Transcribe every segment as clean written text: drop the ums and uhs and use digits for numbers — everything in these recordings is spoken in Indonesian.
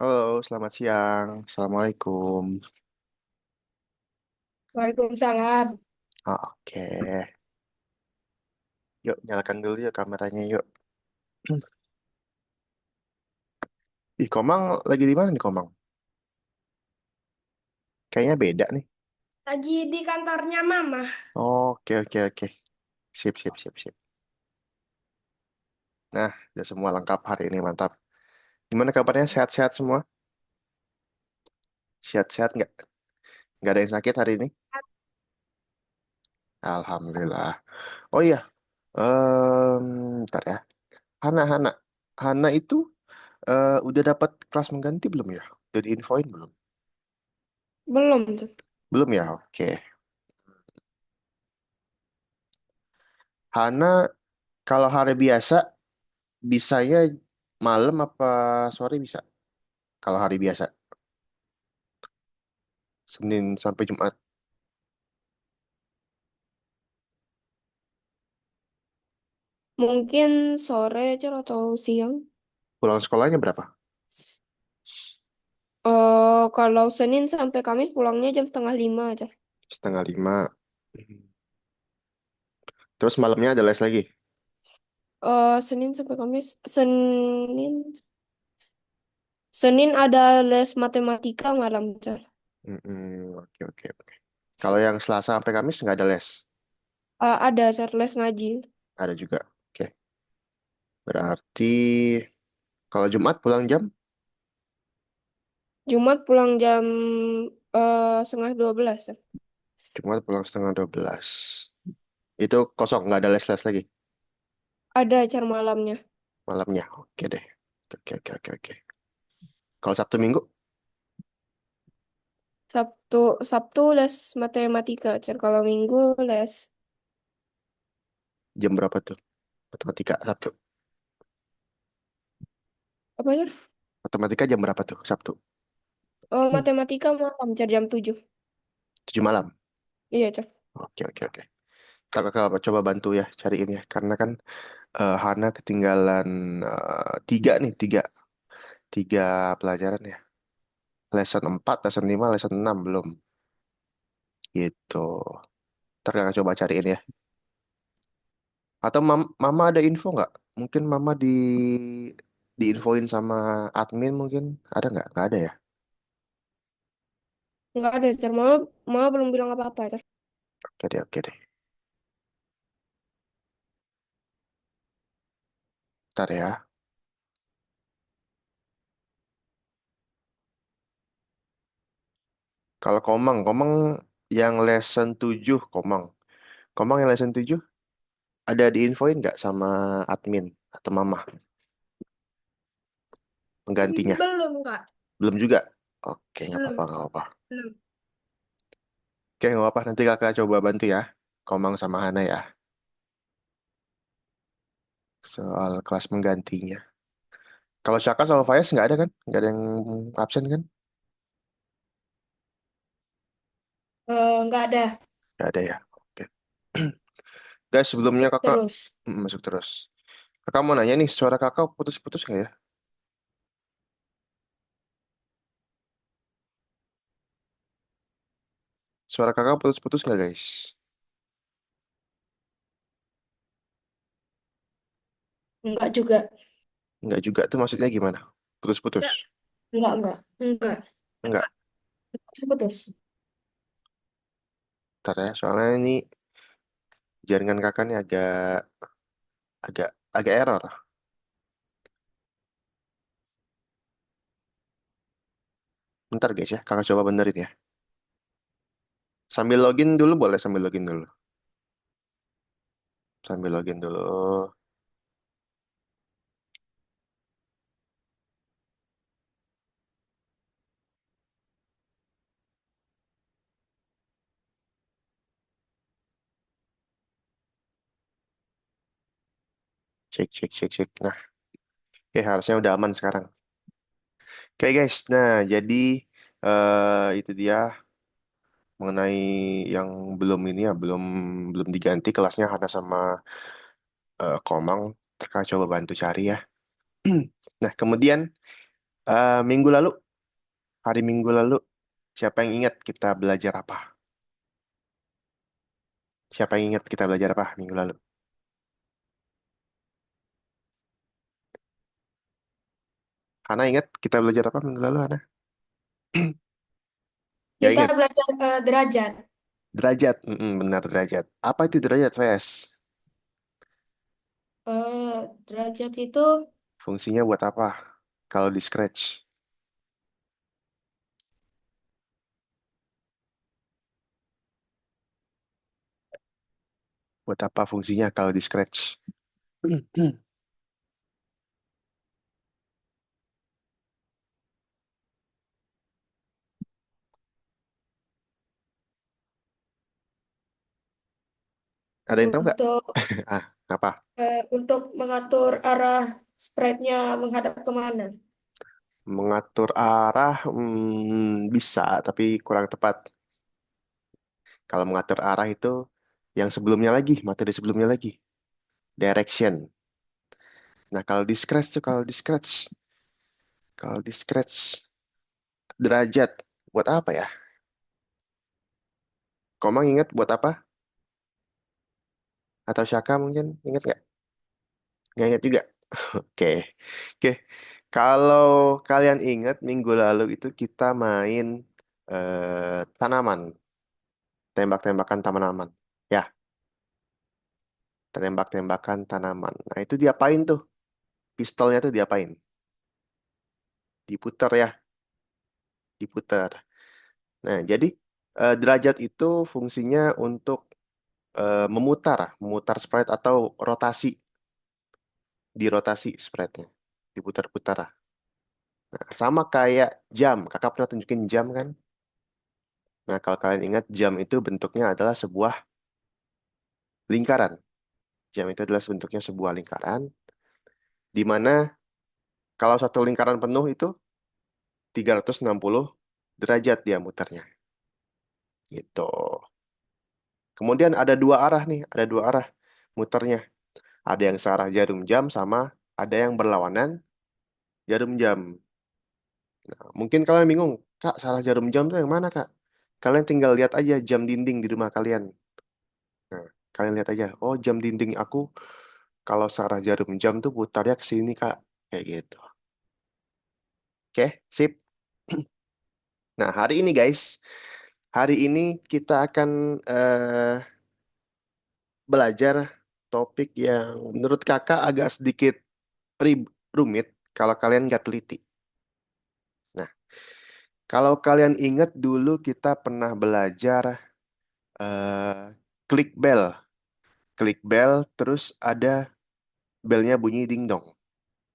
Halo, selamat siang. Assalamualaikum. Waalaikumsalam. Oke, yuk nyalakan dulu yuk kameranya yuk. Ih, Komang lagi di mana nih Komang? Kayaknya beda nih. Lagi di kantornya Mama. Oke, oke, oke. Sip, sip, sip, sip. Nah, udah semua lengkap hari ini, mantap. Gimana kabarnya? Sehat-sehat semua? Sehat-sehat nggak? Nggak ada yang sakit hari ini? Alhamdulillah. Oh iya, bentar ya. Hana, Hana. Hana itu udah dapat kelas mengganti belum ya? Udah diinfoin belum? Belum tuh. Belum ya? Oke. Hana, kalau hari biasa bisanya malam apa sore bisa? Kalau hari biasa, Senin sampai Jumat. Mungkin sore Cer, atau siang. Pulang sekolahnya berapa? Kalau Senin sampai Kamis pulangnya jam setengah lima aja. Setengah lima. Mhm. Terus malamnya ada les lagi. Senin sampai Kamis. Senin ada les matematika malam Cer. Oke, oke, oke. Kalau yang Selasa sampai Kamis nggak ada les. Ada Cer, les ngaji. Ada juga. Oke. Berarti kalau Jumat pulang jam? Jumat pulang jam setengah 12 Cer. Jumat pulang setengah 12. Itu kosong, nggak ada les-les lagi Ada Cer malamnya. malamnya. Oke deh. Oke, oke, oke, oke. Kalau Sabtu Minggu, Sabtu Sabtu les matematika Cer. Kalau Minggu les jam berapa tuh? Matematika Sabtu. apa ya? Matematika jam berapa tuh Sabtu? Matematika malam Cer, jam 7. 7 malam. Iya Cer. Oke, oke, oke. Ntar kakak coba bantu ya cariin ya. Karena kan Hana ketinggalan tiga nih, tiga pelajaran ya. Lesson 4, lesson 5, lesson 6 belum. Gitu. Ntar kakak coba cariin ya. Atau mama ada info nggak? Mungkin mama diinfoin sama admin mungkin. Ada nggak? Nggak ada ya? Nggak ada Cer. Mama belum bilang apa-apa Cer. Oke deh, oke deh. Ntar ya. Kalau Komang yang lesson 7 Komang. Komang yang lesson 7 ada diinfoin nggak sama admin atau mama penggantinya? Belum Kak. Belum juga. Oke, nggak apa-apa, Belum. nggak apa-apa. Belum. Oke, nggak apa-apa. Nanti kakak coba bantu ya. Komang sama Hana ya. Soal kelas menggantinya. Kalau Syaka sama Faiz nggak ada kan? Nggak ada yang absen kan? Nggak ada. Nggak ada ya. Oke. Guys, sebelumnya Masuk kakak terus. masuk terus. Kakak mau nanya nih, suara kakak putus-putus nggak ya? Suara kakak putus-putus nggak guys? Nggak juga. Nggak juga. Tuh maksudnya gimana? Putus-putus? Nggak. Nggak. Nggak. Putus. Ntar ya, soalnya ini jaringan kakak nih agak agak agak error. Bentar guys ya, kakak coba benerin ya. Sambil login dulu boleh, sambil login dulu. Sambil login dulu. Cek, cek, cek, cek. Nah, oke harusnya udah aman sekarang. Oke guys, nah jadi itu dia mengenai yang belum ini ya, belum belum diganti kelasnya Hana sama Komang. Kakak coba bantu cari ya. Nah, kemudian Minggu lalu, hari Minggu lalu, siapa yang ingat kita belajar apa? Siapa yang ingat kita belajar apa minggu lalu? Hana ingat kita belajar apa minggu lalu, Hana? Gak Kita ingat. belajar derajat. Derajat, benar derajat. Apa itu derajat, Ves? Derajat itu Fungsinya buat apa? Kalau di Scratch, buat apa fungsinya kalau di Scratch? Ada yang tahu nggak? untuk Ah, apa? untuk mengatur arah sprite-nya menghadap kemana. Mengatur arah, bisa, tapi kurang tepat. Kalau mengatur arah itu yang sebelumnya lagi, materi sebelumnya lagi, direction. Nah, kalau di Scratch derajat, buat apa ya? Komang ingat buat apa? Atau Syaka mungkin ingat nggak? Nggak ingat juga. Oke, oke. Kalau kalian ingat minggu lalu itu kita main tanaman, tembak-tembakan tanaman. Ya, tembak-tembakan tanaman. Nah, itu diapain tuh? Pistolnya tuh diapain? Diputer ya, diputer. Nah, jadi derajat itu fungsinya untuk memutar sprite atau rotasi, dirotasi sprite-nya, diputar-putar. Nah, sama kayak jam, kakak pernah tunjukin jam kan? Nah, kalau kalian ingat, jam itu bentuknya adalah sebuah lingkaran. Jam itu adalah bentuknya sebuah lingkaran, di mana kalau satu lingkaran penuh itu 360 derajat dia muternya. Gitu. Kemudian ada dua arah nih, ada dua arah muternya. Ada yang searah jarum jam sama ada yang berlawanan jarum jam. Nah, mungkin kalian bingung, Kak, salah jarum jam tuh yang mana, Kak? Kalian tinggal lihat aja jam dinding di rumah kalian. Nah, kalian lihat aja, oh jam dinding aku kalau searah jarum jam tuh putarnya ke sini, Kak. Kayak gitu. Oke, sip. Nah, hari ini guys, hari ini kita akan belajar topik yang menurut kakak agak sedikit rumit kalau kalian nggak teliti. Nah, kalau kalian ingat dulu kita pernah belajar klik bell. Klik bell, terus ada belnya bunyi ding dong.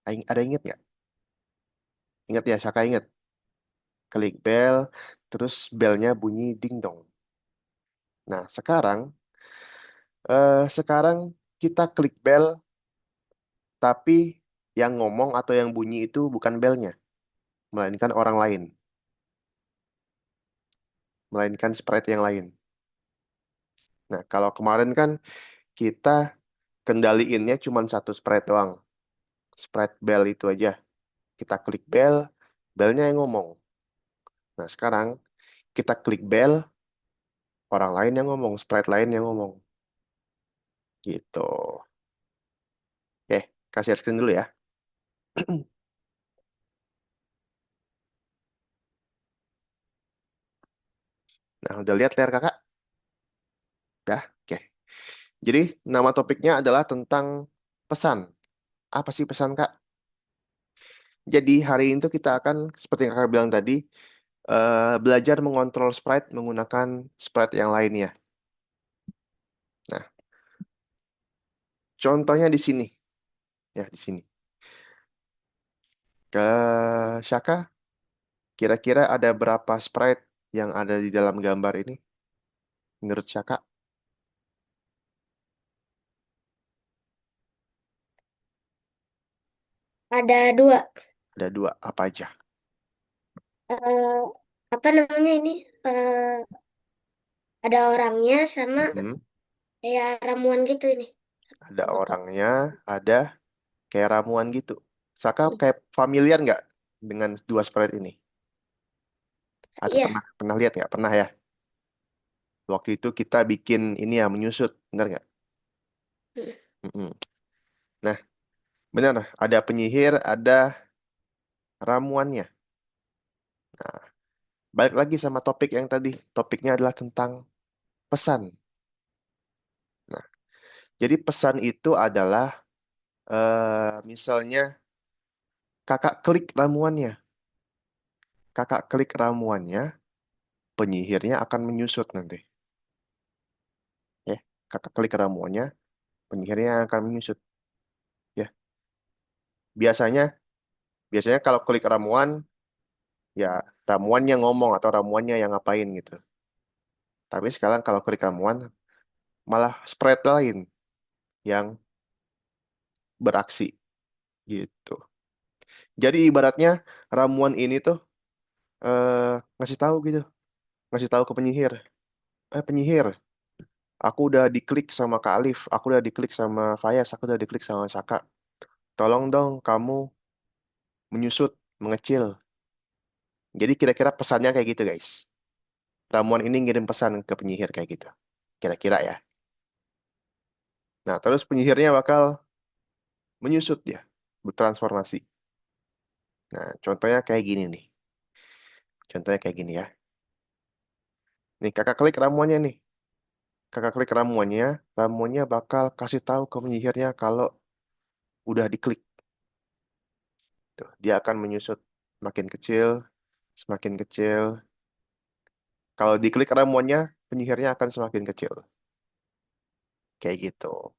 Ada inget nggak? Ingat ya, Saka inget. Klik bell, terus belnya bunyi ding dong. Nah, sekarang kita klik bell, tapi yang ngomong atau yang bunyi itu bukan belnya, melainkan orang lain, melainkan sprite yang lain. Nah, kalau kemarin kan kita kendaliinnya cuma satu sprite doang, sprite bell itu aja. Kita klik bell, bellnya yang ngomong. Nah, sekarang kita klik bell, orang lain yang ngomong, sprite lain yang ngomong. Gitu. Oke, kasih screen dulu ya. Nah, udah lihat layar kakak? Dah, oke. Jadi, nama topiknya adalah tentang pesan. Apa sih pesan, Kak? Jadi, hari ini tuh kita akan, seperti yang kakak bilang tadi, belajar mengontrol sprite menggunakan sprite yang lainnya. Nah, contohnya di sini. Ya, di sini. Ke Shaka, kira-kira ada berapa sprite yang ada di dalam gambar ini? Menurut Shaka, Ada dua. ada dua. Apa aja? Eh, apa namanya ini? Eh, ada orangnya sama Mm-mm. kayak ramuan gitu ini. Ada Kotak. orangnya, ada kayak ramuan gitu. Saka kayak familiar nggak? dengan dua sprite ini? Ada Iya. pernah pernah lihat ya? Pernah ya? Waktu itu kita bikin ini ya menyusut, benar nggak? Hmm. Mm-mm. Nah, benar. Ada penyihir, ada ramuannya. Nah, balik lagi sama topik yang tadi. Topiknya adalah tentang pesan. Nah, jadi pesan itu adalah misalnya kakak klik ramuannya. Kakak klik ramuannya, penyihirnya akan menyusut nanti. Ya, kakak klik ramuannya, penyihirnya akan menyusut. Ya, biasanya biasanya kalau klik ramuan, ya ramuannya ngomong atau ramuannya yang ngapain gitu. Tapi sekarang kalau klik ramuan, malah spread lain yang beraksi gitu. Jadi ibaratnya ramuan ini tuh ngasih tahu gitu, ngasih tahu ke penyihir. Penyihir, aku udah diklik sama Kak Alif, aku udah diklik sama Fayas, aku udah diklik sama Saka. Tolong dong kamu menyusut, mengecil. Jadi kira-kira pesannya kayak gitu guys. Ramuan ini ngirim pesan ke penyihir kayak gitu. Kira-kira ya. Nah, terus penyihirnya bakal menyusut ya, bertransformasi. Nah, contohnya kayak gini nih. Contohnya kayak gini ya. Nih, kakak klik ramuannya nih. Kakak klik ramuannya, ramuannya bakal kasih tahu ke penyihirnya kalau udah diklik. Tuh, dia akan menyusut makin kecil, semakin kecil. Kalau diklik ramuannya, penyihirnya akan semakin kecil. Kayak gitu.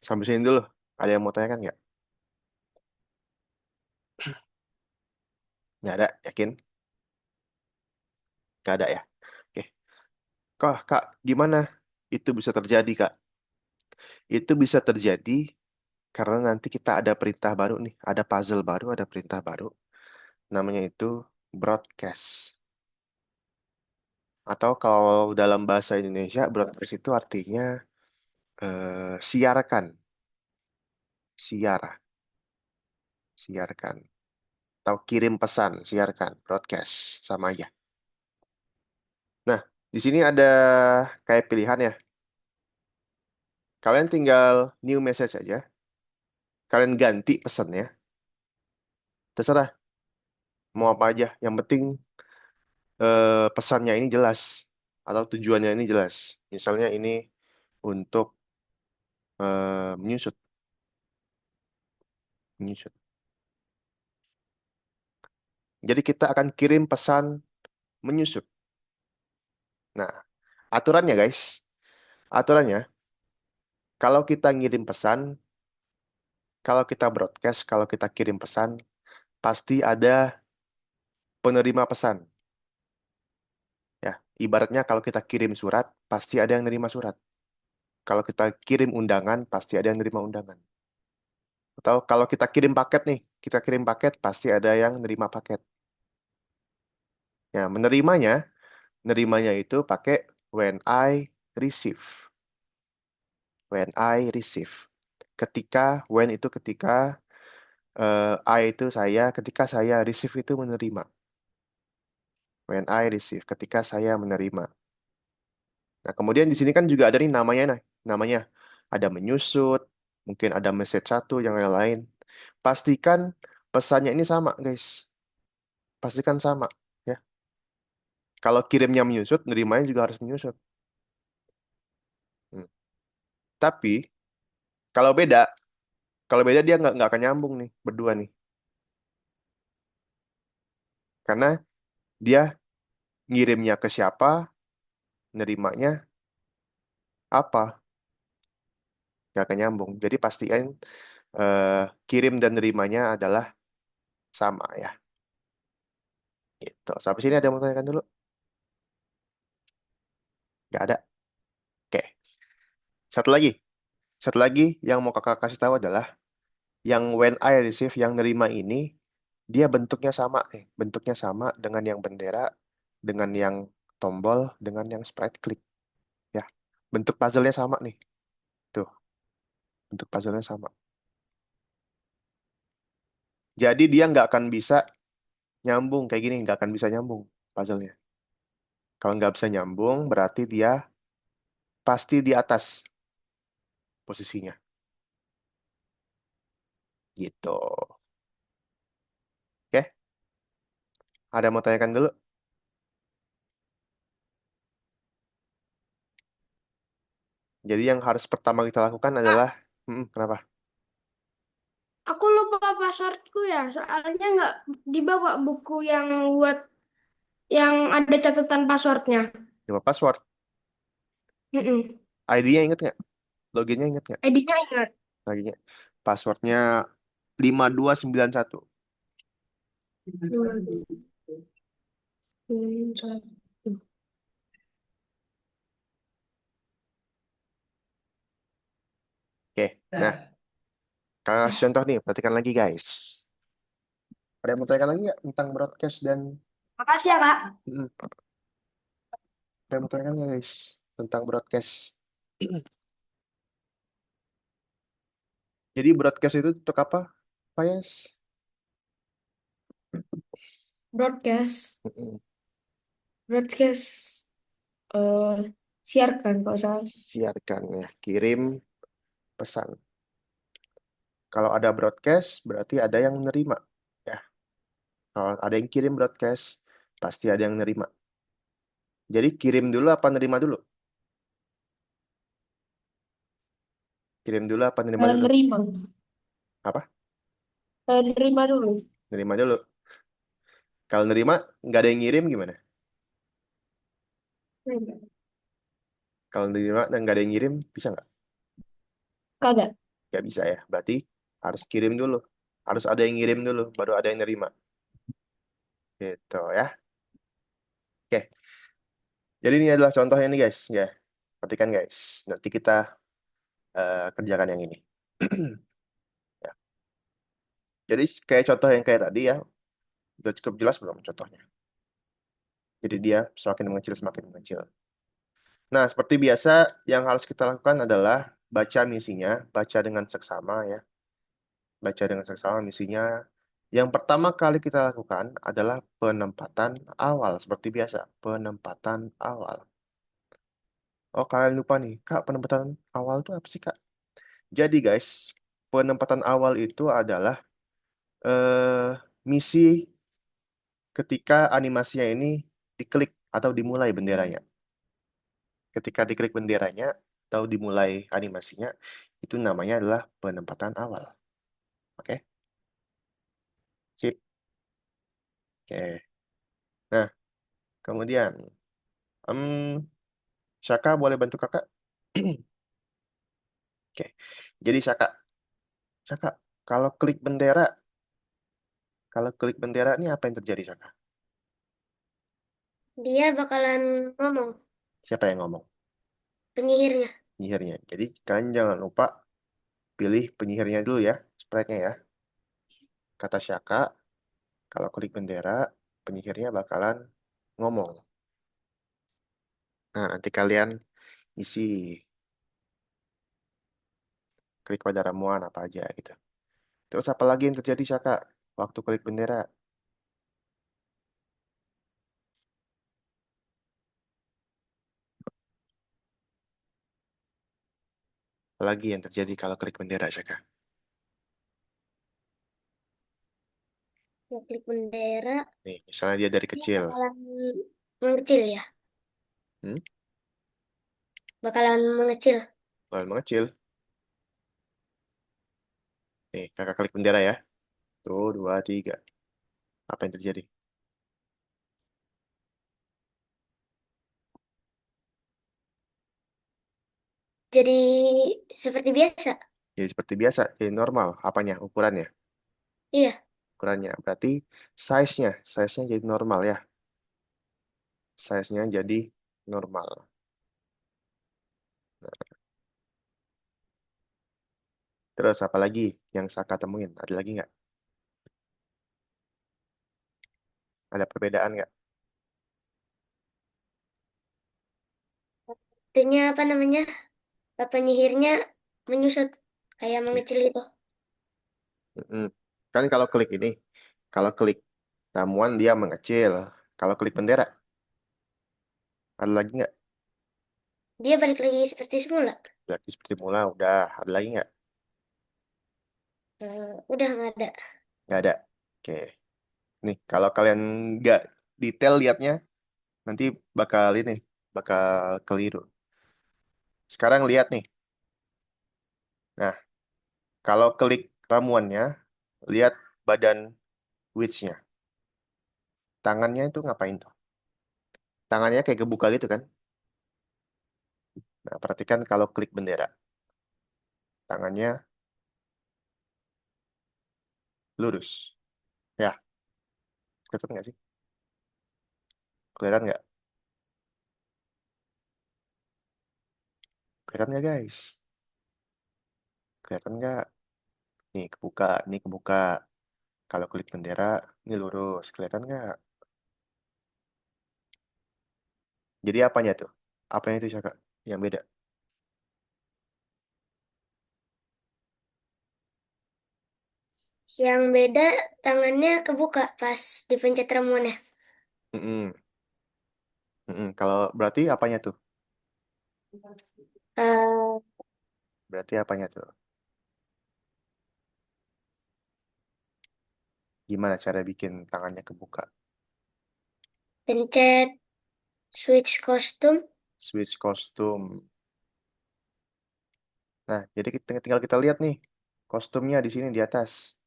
Sampai sini dulu. Ada yang mau tanyakan nggak? Nggak ada, yakin? Nggak ada ya? Oke. Kak, gimana itu bisa terjadi, Kak? Itu bisa terjadi karena nanti kita ada perintah baru nih. Ada puzzle baru, ada perintah baru. Namanya itu broadcast. Atau kalau dalam bahasa Indonesia, broadcast itu artinya siarkan. Siar, siarkan. Atau kirim pesan, siarkan. Broadcast, sama aja. Nah, di sini ada kayak pilihan ya. Kalian tinggal new message aja. Kalian ganti pesannya. Terserah mau apa aja. Yang penting pesannya ini jelas atau tujuannya ini jelas. Misalnya ini untuk menyusut, menyusut. Jadi kita akan kirim pesan menyusut. Nah, aturannya guys, aturannya kalau kita ngirim pesan, kalau kita broadcast, kalau kita kirim pesan, pasti ada penerima pesan. Ya, ibaratnya kalau kita kirim surat, pasti ada yang nerima surat. Kalau kita kirim undangan, pasti ada yang nerima undangan. Atau kalau kita kirim paket nih, kita kirim paket, pasti ada yang nerima paket. Ya, nerimanya itu pakai when I receive. When I receive. When itu ketika, I itu saya, ketika saya receive itu menerima. When I receive, ketika saya menerima. Nah, kemudian di sini kan juga ada nih namanya, namanya ada menyusut, mungkin ada message satu, yang lain-lain. Pastikan pesannya ini sama, guys. Pastikan sama, ya. Kalau kirimnya menyusut, nerimanya juga harus menyusut. Hmm. Tapi kalau beda, kalau beda dia nggak akan nyambung nih berdua nih, karena dia ngirimnya ke siapa, nerimanya apa, nggak akan nyambung. Jadi pastiin eh, kirim dan nerimanya adalah sama ya. Gitu. Sampai sini ada yang mau tanyakan dulu? Nggak ada. Oke. Satu lagi. Satu lagi yang mau kakak kasih tahu adalah yang when I receive yang nerima ini dia bentuknya sama nih. Bentuknya sama dengan yang bendera, dengan yang tombol, dengan yang sprite click. Ya. Bentuk puzzle-nya sama nih. Tuh, bentuk puzzle-nya sama. Jadi dia nggak akan bisa nyambung kayak gini, nggak akan bisa nyambung puzzle-nya. Kalau nggak bisa nyambung, berarti dia pasti di atas posisinya. Gitu. Oke, ada mau tanyakan dulu? Jadi yang harus pertama kita lakukan adalah, Kak, kenapa? aku lupa passwordku ya, soalnya nggak dibawa buku yang buat yang ada catatan passwordnya. Coba password. Mm-mm. ID-nya inget nggak? Loginnya inget nggak? ID-nya ingat. Loginnya. Passwordnya 5291. Satu. Oke, nah, kalau kasih contoh nih, perhatikan lagi guys. Ada yang mau tanyakan lagi nggak tentang broadcast dan Makasih ya, Kak. mm, ada yang mau tanyakan nggak guys tentang broadcast? Jadi broadcast itu untuk apa? Pak Yes? Broadcast. Mm-mm. Broadcast. eh Siarkan kalau salah. Siarkan ya, kirim pesan. Kalau ada broadcast, berarti ada yang menerima. Ya, kalau ada yang kirim broadcast, pasti ada yang nerima. Jadi kirim dulu apa nerima dulu? Kirim dulu apa nerima dulu? Nerima. Apa? Nerima dulu. Nerima dulu. Kalau nerima, nggak ada yang ngirim gimana? Kalau nerima dan nggak ada yang ngirim, bisa nggak? Kagak. Nggak bisa ya. Berarti harus kirim dulu. Harus ada yang ngirim dulu, baru ada yang nerima. Gitu ya. Oke. Jadi ini adalah contohnya nih guys. Ya, perhatikan guys. Nanti kita kerjakan yang ini. Ya. Jadi kayak contoh yang kayak tadi ya, udah cukup jelas belum contohnya? Jadi dia semakin mengecil, semakin mengecil. Nah, seperti biasa, yang harus kita lakukan adalah baca misinya, baca dengan seksama ya. Baca dengan seksama misinya. Yang pertama kali kita lakukan adalah penempatan awal. Seperti biasa, penempatan awal. Oh, kalian lupa nih. Kak, penempatan awal itu apa sih, Kak? Jadi, guys, penempatan awal itu adalah misi ketika animasinya ini diklik atau dimulai benderanya. Ketika diklik benderanya atau dimulai animasinya, itu namanya adalah penempatan awal. Oke? Sip. Oke. Nah, kemudian, em, Syaka boleh bantu kakak? Oke. Jadi Syaka, kalau klik bendera, kalau klik bendera ini apa yang terjadi, Syaka? Dia bakalan ngomong Siapa yang ngomong? penyihirnya. Penyihirnya. Jadi kalian jangan lupa pilih penyihirnya dulu ya, sprite-nya ya. Kata Syaka, kalau klik bendera, penyihirnya bakalan ngomong. Nah, nanti kalian isi klik pada ramuan apa aja gitu. Terus apa lagi yang terjadi, Syaka? Waktu klik bendera, apa lagi yang terjadi kalau klik bendera, Syaka? Ya, klik bendera. Nih, misalnya dia dari Dia kecil. bakalan mengecil ya. Hmm? Bakalan mengecil. Mulai mengecil. Nih, kakak klik bendera ya. Tuh, dua, tiga. Apa yang terjadi? Jadi seperti biasa. Jadi seperti biasa, jadi normal. Apanya? Ukurannya. Iya. Ukurannya. Berarti size-nya jadi normal ya. Size-nya jadi normal. Nah, terus apa lagi yang Saka temuin? Ada lagi nggak? Ada perbedaan nggak? Artinya apa namanya? Penyihirnya menyusut kayak Iya. mengecil itu. Mm-mm. Kan kalau klik ramuan dia mengecil. Kalau klik bendera, ada lagi nggak? Dia balik lagi seperti semula. Lagi seperti mula, udah. Ada lagi nggak? Udah nggak ada. Nggak ada. Oke. Nih, kalau kalian nggak detail liatnya, nanti bakal ini, bakal keliru. Sekarang lihat nih. Nah, kalau klik ramuannya, lihat badan witch-nya. Tangannya itu ngapain tuh? Tangannya kayak kebuka gitu kan? Nah, perhatikan kalau klik bendera. Tangannya lurus. Ya, kelihatan nggak sih? Kelihatan nggak? Kelihatan nggak guys? Kelihatan nggak? Nih kebuka, ini kebuka. Kalau klik bendera, ini lurus. Kelihatan nggak? Jadi apanya tuh? Apanya itu Caka? Yang beda. Yang beda tangannya kebuka pas dipencet remote. Mm-mm, mm-mm. Kalau berarti apanya tuh? Eh, Berarti apanya tuh? Gimana cara bikin tangannya kebuka? Pencet switch kostum. Switch kostum. Nah, jadi tinggal kita lihat nih. Kostumnya di sini di atas.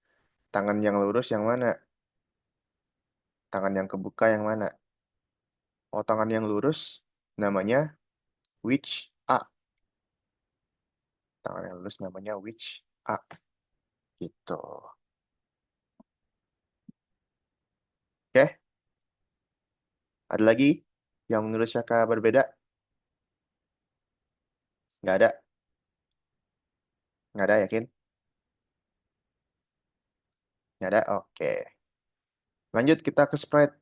Tangan yang lurus yang mana? Tangan yang kebuka yang mana? Oh, tangan yang lurus namanya witch A. Tangan yang lurus namanya witch A. Gitu. Oke, ada lagi yang menurut Syaka berbeda? Nggak ada? Nggak ada, yakin? Nggak ada? Oke. Lanjut kita ke sprite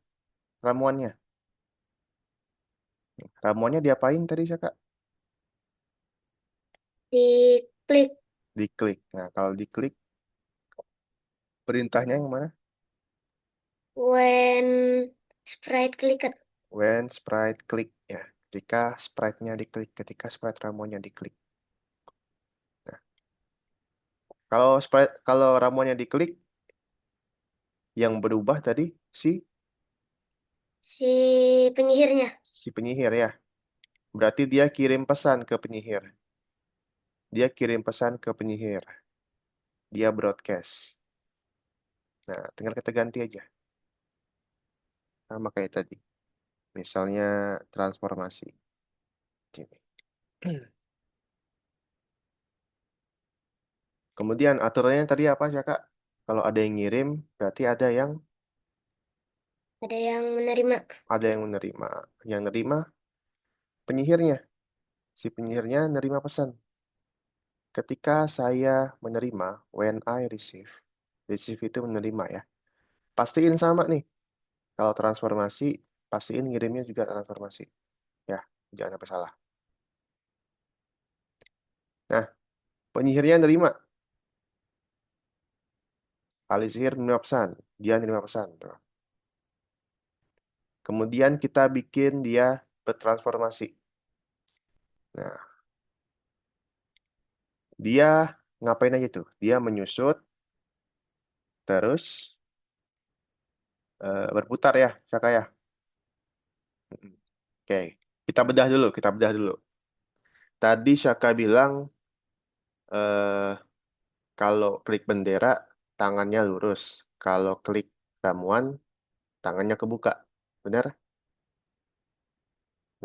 ramuannya. Ramuannya diapain tadi, Syaka? Diklik Diklik. Nah, kalau diklik, perintahnya yang mana? when sprite clicker. When sprite click. Ya, ketika sprite-nya diklik. Ketika sprite ramuannya diklik. Nah, kalau ramuannya diklik, yang berubah tadi Si penyihirnya. si penyihir ya. Berarti dia kirim pesan ke penyihir. Dia kirim pesan ke penyihir. Dia broadcast. Nah, tinggal kita ganti aja. Sama kayak tadi. Misalnya transformasi. Sini. Kemudian aturannya tadi apa ya Kak? Kalau ada yang ngirim, berarti Ada yang menerima. ada yang menerima. Yang nerima penyihirnya. Si penyihirnya nerima pesan. Ketika saya menerima, when I receive. Receive itu menerima ya. Pastiin sama nih. Kalau transformasi, pastiin ngirimnya juga transformasi. Ya, jangan sampai salah. Nah, penyihirnya nerima. Ahli sihir nerima pesan. Dia nerima pesan. Tuh. Kemudian kita bikin dia bertransformasi. Nah, dia ngapain aja tuh? Dia menyusut, terus berputar ya, Saka ya. Mm-mm. Oke, kita bedah dulu. Tadi Syaka bilang eh, kalau klik bendera tangannya lurus, kalau klik ramuan tangannya kebuka, benar?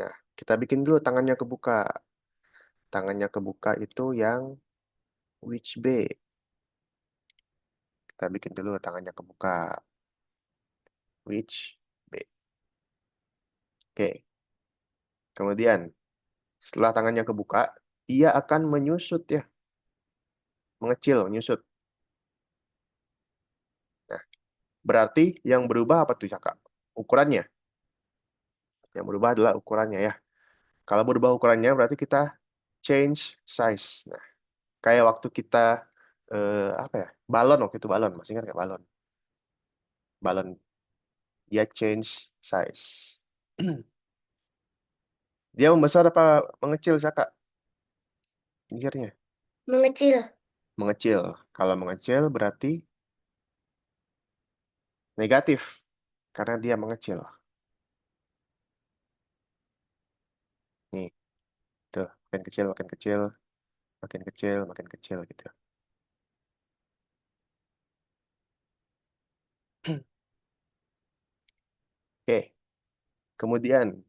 Nah, kita bikin dulu tangannya kebuka. Tangannya kebuka itu yang which B. Kita bikin dulu tangannya kebuka, which B. Oke, kemudian setelah tangannya kebuka, ia akan menyusut ya, mengecil, menyusut. Nah, berarti yang berubah apa tuh, Caka? Ukurannya. Yang berubah adalah ukurannya ya. Kalau berubah ukurannya berarti kita change size. Nah, kayak waktu kita Apa ya? Balon waktu itu balon, masih ingat nggak balon? Balon dia change size. Dia membesar apa mengecil, Saka? Pikirnya Mengecil. mengecil. Kalau mengecil berarti negatif karena dia mengecil. Nih, tuh, makin kecil, makin kecil, makin kecil, makin kecil gitu. Oke, kemudian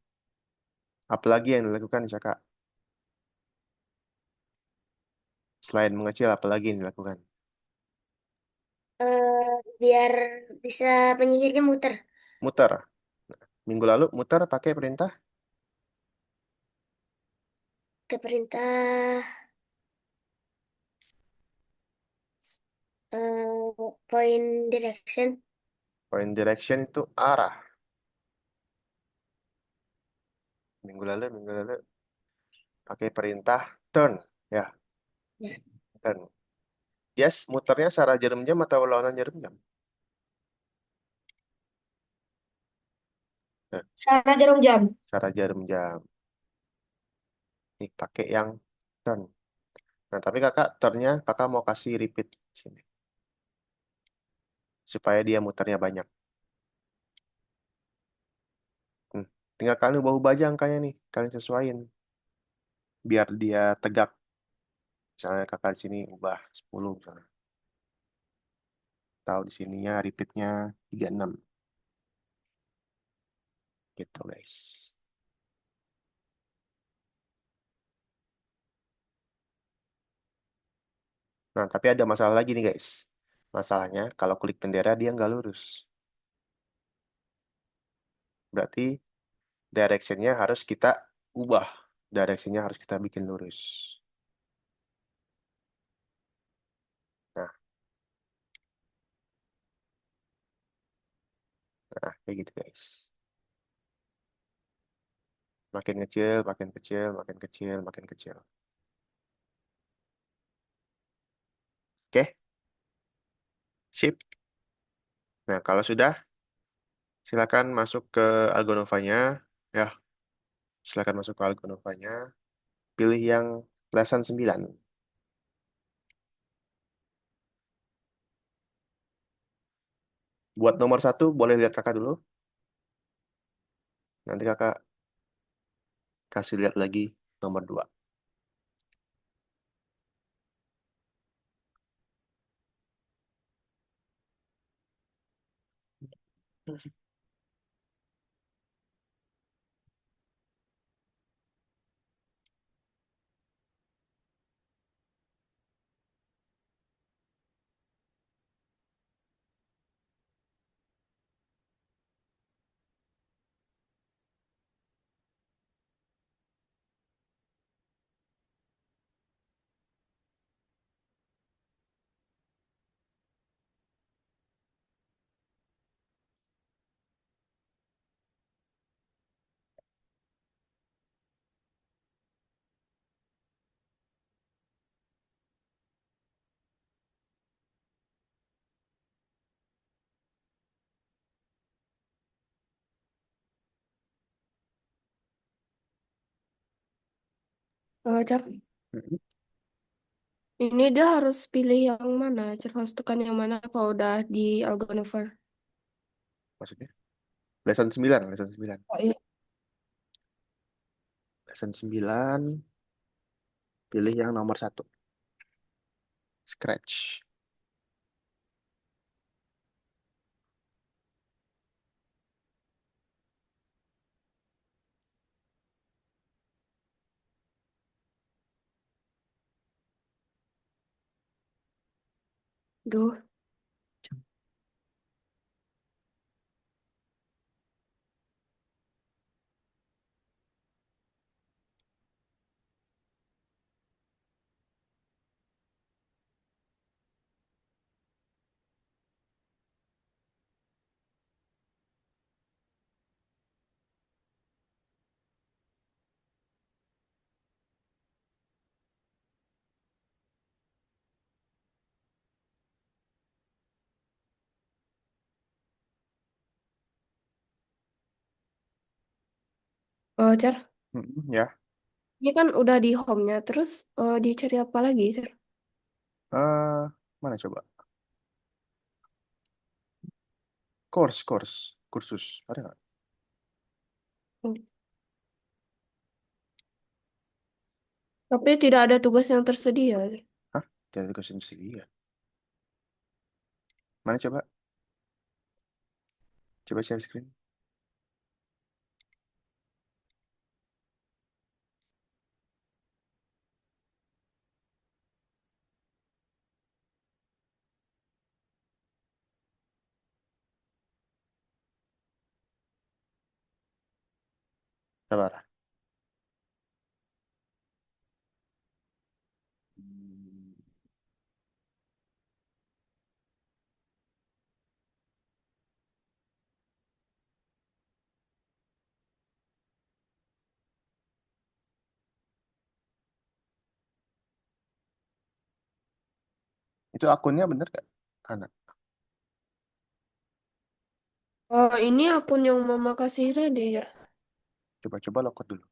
apalagi yang dilakukan, Saka? Selain mengecil, apalagi yang dilakukan? Biar bisa penyihirnya muter Muter. Minggu lalu muter pakai perintah ke perintah point direction. point direction itu arah. Minggu lalu pakai perintah turn. Ya, Ya. turn. Yes, muternya searah jarum jam atau lawanan jarum jam? Nah, Searah jarum jam. searah jarum jam. Nih, pakai yang turn. Nah, tapi turnnya kakak mau kasih repeat sini supaya dia muternya banyak. Hmm. Tinggal kalian ubah-ubah aja angkanya nih, kalian sesuaiin biar dia tegak. Misalnya kakak di sini ubah 10 misalnya. Tahu di sininya repeatnya 36 gitu guys. Nah, tapi ada masalah lagi nih guys. Masalahnya kalau klik bendera dia nggak lurus. Berarti directionnya harus kita ubah. Directionnya harus kita bikin lurus. Nah, kayak gitu guys. Makin kecil, makin kecil, makin kecil, makin kecil. Oke, sip. Nah, kalau sudah, silakan masuk ke Algonovanya. Ya, silakan masuk ke Algonovanya. Pilih yang lesson 9. Buat nomor satu, boleh lihat kakak dulu. Nanti kakak kasih lihat lagi nomor 2. Cap, ini dia harus pilih yang mana, cermas yang mana kalau udah di Algonever. Maksudnya? Lesson 9, lesson 9. Oh iya. Lesson 9, pilih yang nomor satu. Scratch. Duh. Cer, Ya. ini kan udah di home-nya, terus dicari apa lagi, Cer? Mana coba? Kursus. Ada nggak? Hmm. Tapi tidak ada tugas yang tersedia, Cer. Hah? Tidak ada kursus ya. Mana coba? Coba share screen. Sabar. Hmm, Itu akunnya bener gak? Anak. Ini akun yang Mama kasih tadi, ya. Coba-coba login dulu.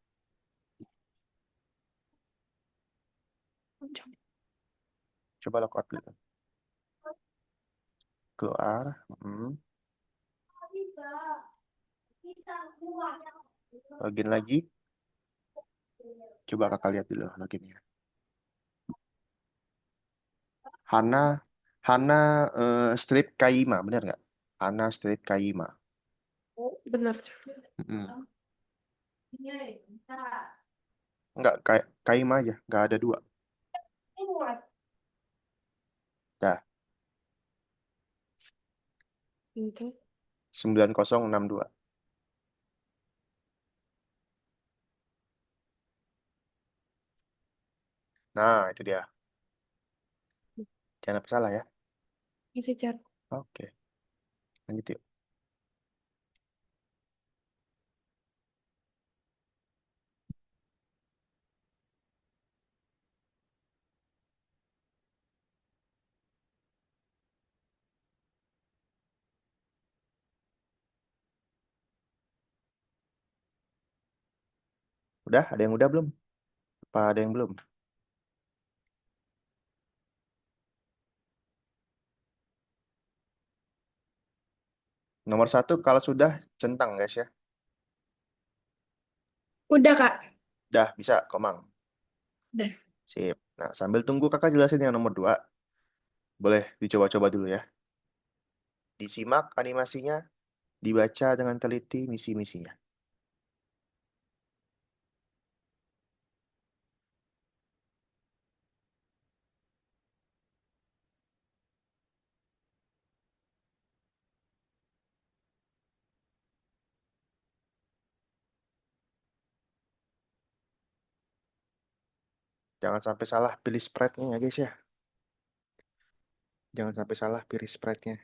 Coba login dulu. Keluar. Login lagi. Coba kakak lihat dulu loginnya. Hana, Hana strip Kaima, bener nggak? Hana strip Kaima. Benar. Mm-mm. Nggak, Kaima aja, nggak ada dua. Dah, Itu. 9062. Nah, itu dia. Jangan sampai salah ya. Isi, Cer. Oke, lanjut yuk. Udah, ada yang udah belum? Apa ada yang belum? Nomor satu, kalau sudah, centang guys ya. Udah, Kak. Dah, bisa, Komang. Udah. Sip. Nah, sambil tunggu kakak jelasin yang nomor dua, boleh dicoba-coba dulu ya. Disimak animasinya, dibaca dengan teliti misi-misinya. Jangan sampai salah pilih spreadnya ya guys ya. Jangan sampai salah pilih spreadnya.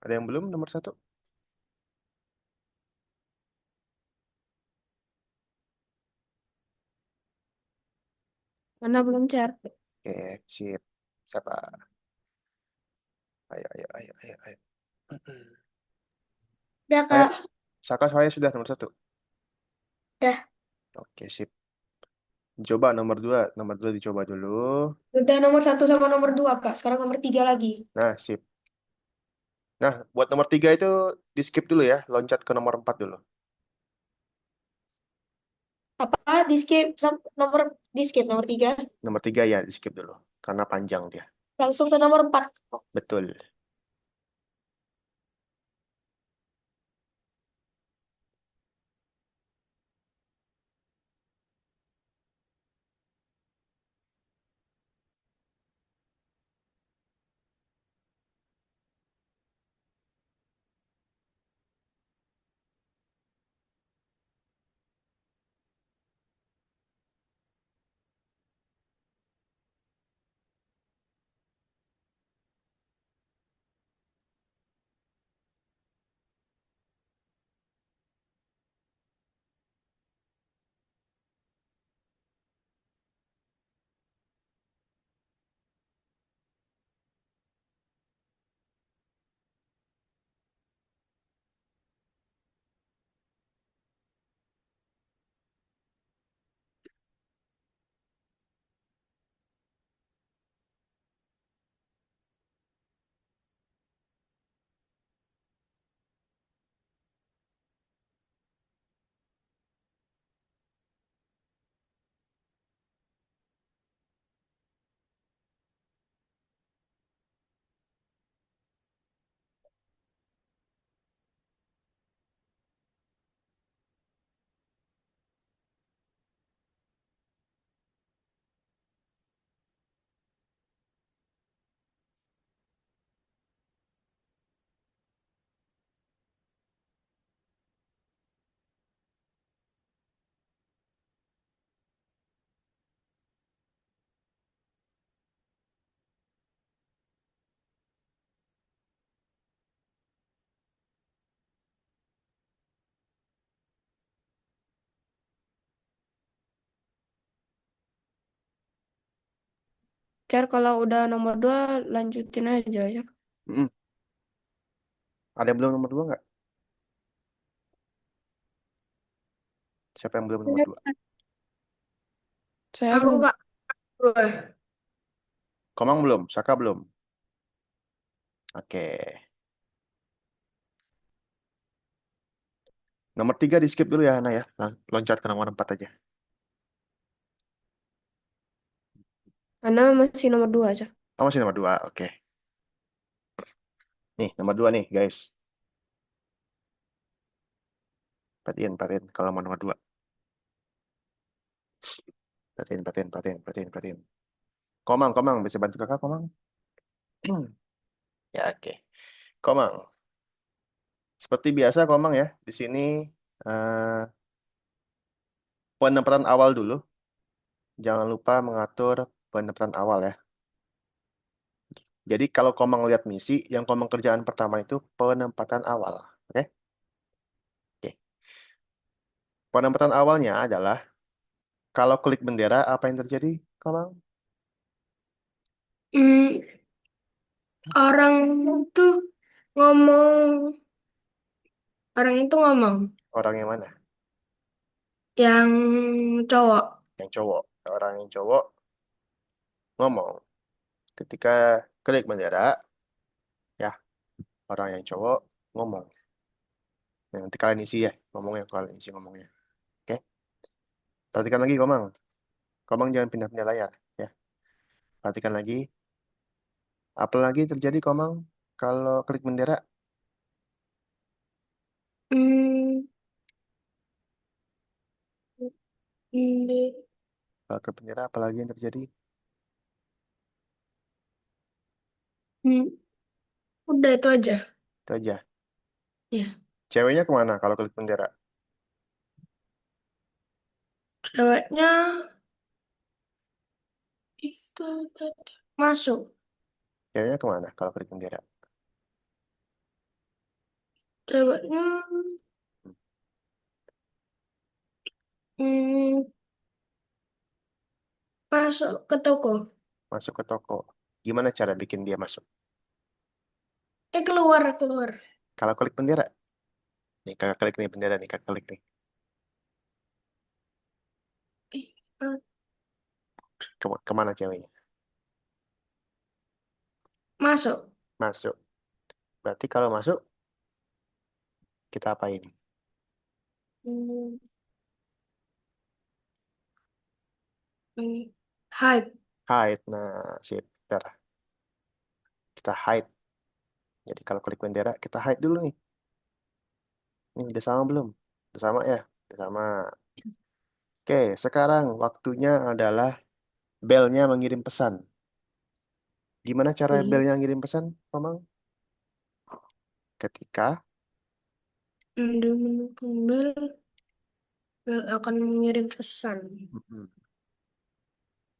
Ada yang belum nomor satu? Mana belum share. Oke, sip. Siapa? Ayo, ayo, ayo, ayo, ayo. Udah, Saya, Kak. Saka saya sudah nomor satu. Udah. Oke, sip. Coba nomor dua dicoba dulu. Udah nomor satu sama nomor dua, Kak. Sekarang nomor tiga lagi. Nah, sip. Nah, buat nomor tiga itu di skip dulu ya, loncat ke nomor empat dulu. Apa? Di skip nomor tiga. Nomor tiga ya, di skip dulu, karena panjang dia. Langsung ke nomor empat. Betul. Share kalau udah nomor dua, lanjutin aja ya. Mm-mm. Ada yang belum nomor dua nggak? Siapa yang belum nomor dua? Saya aku, belum. Kak. Dua. Komang belum? Saka belum? Oke. Nomor tiga di skip dulu ya, Hana ya. Loncat ke nomor empat aja. Karena masih nomor dua aja. Oh, masih nomor dua. Oke. Nih, nomor dua nih, guys. Perhatiin, perhatiin. Kalau mau nomor dua. Perhatiin, perhatiin, perhatiin, perhatiin, perhatiin. Komang, Komang. Bisa bantu kakak, Komang? Ya, oke. Komang. Seperti biasa, Komang ya. Di sini eh, penempatan awal dulu. Jangan lupa mengatur penempatan awal ya. Jadi kalau Komang lihat misi, yang Komang kerjaan pertama itu penempatan awal. Oke? Oke. Penempatan awalnya adalah kalau klik bendera, apa yang terjadi, Komang? Hmm, orang itu ngomong, orang itu ngomong, Orang yang mana? yang cowok. Yang cowok. Orang yang cowok ngomong. Ketika klik bendera, ya, orang yang cowok ngomong. Nah, nanti kalian isi ya, ngomongnya kalian isi ngomongnya. Oke? Perhatikan lagi, Komang. Komang jangan pindah-pindah layar, ya. Perhatikan lagi. Apalagi terjadi, Komang, kalau klik bendera? Hmm, Kalau klik bendera, apalagi yang terjadi? hmm, udah itu aja. Itu aja. Ya, Ceweknya kemana kalau klik bendera? ceweknya itu tadi masuk. Ceweknya kemana kalau klik bendera? ceweknya hmm, masuk ke toko. Masuk ke toko. Gimana cara bikin dia masuk? Keluar, keluar. Kalau klik bendera. Nih, kakak klik nih bendera nih, kakak klik nih. Eh, eh, Kemana ceweknya? masuk. Masuk. Berarti kalau masuk, kita apain? Hmm, ini. Hide. Hide. Nah, sip. Bentar. Kita hide. Jadi kalau klik bendera, kita hide dulu nih. Ini udah sama belum? Udah sama ya? Udah sama. Oke, sekarang waktunya adalah belnya mengirim pesan. Gimana cara Wih, belnya ngirim pesan, Mamang? Ketika, Anda menemukan bel, bel akan mengirim pesan. Mm-mm.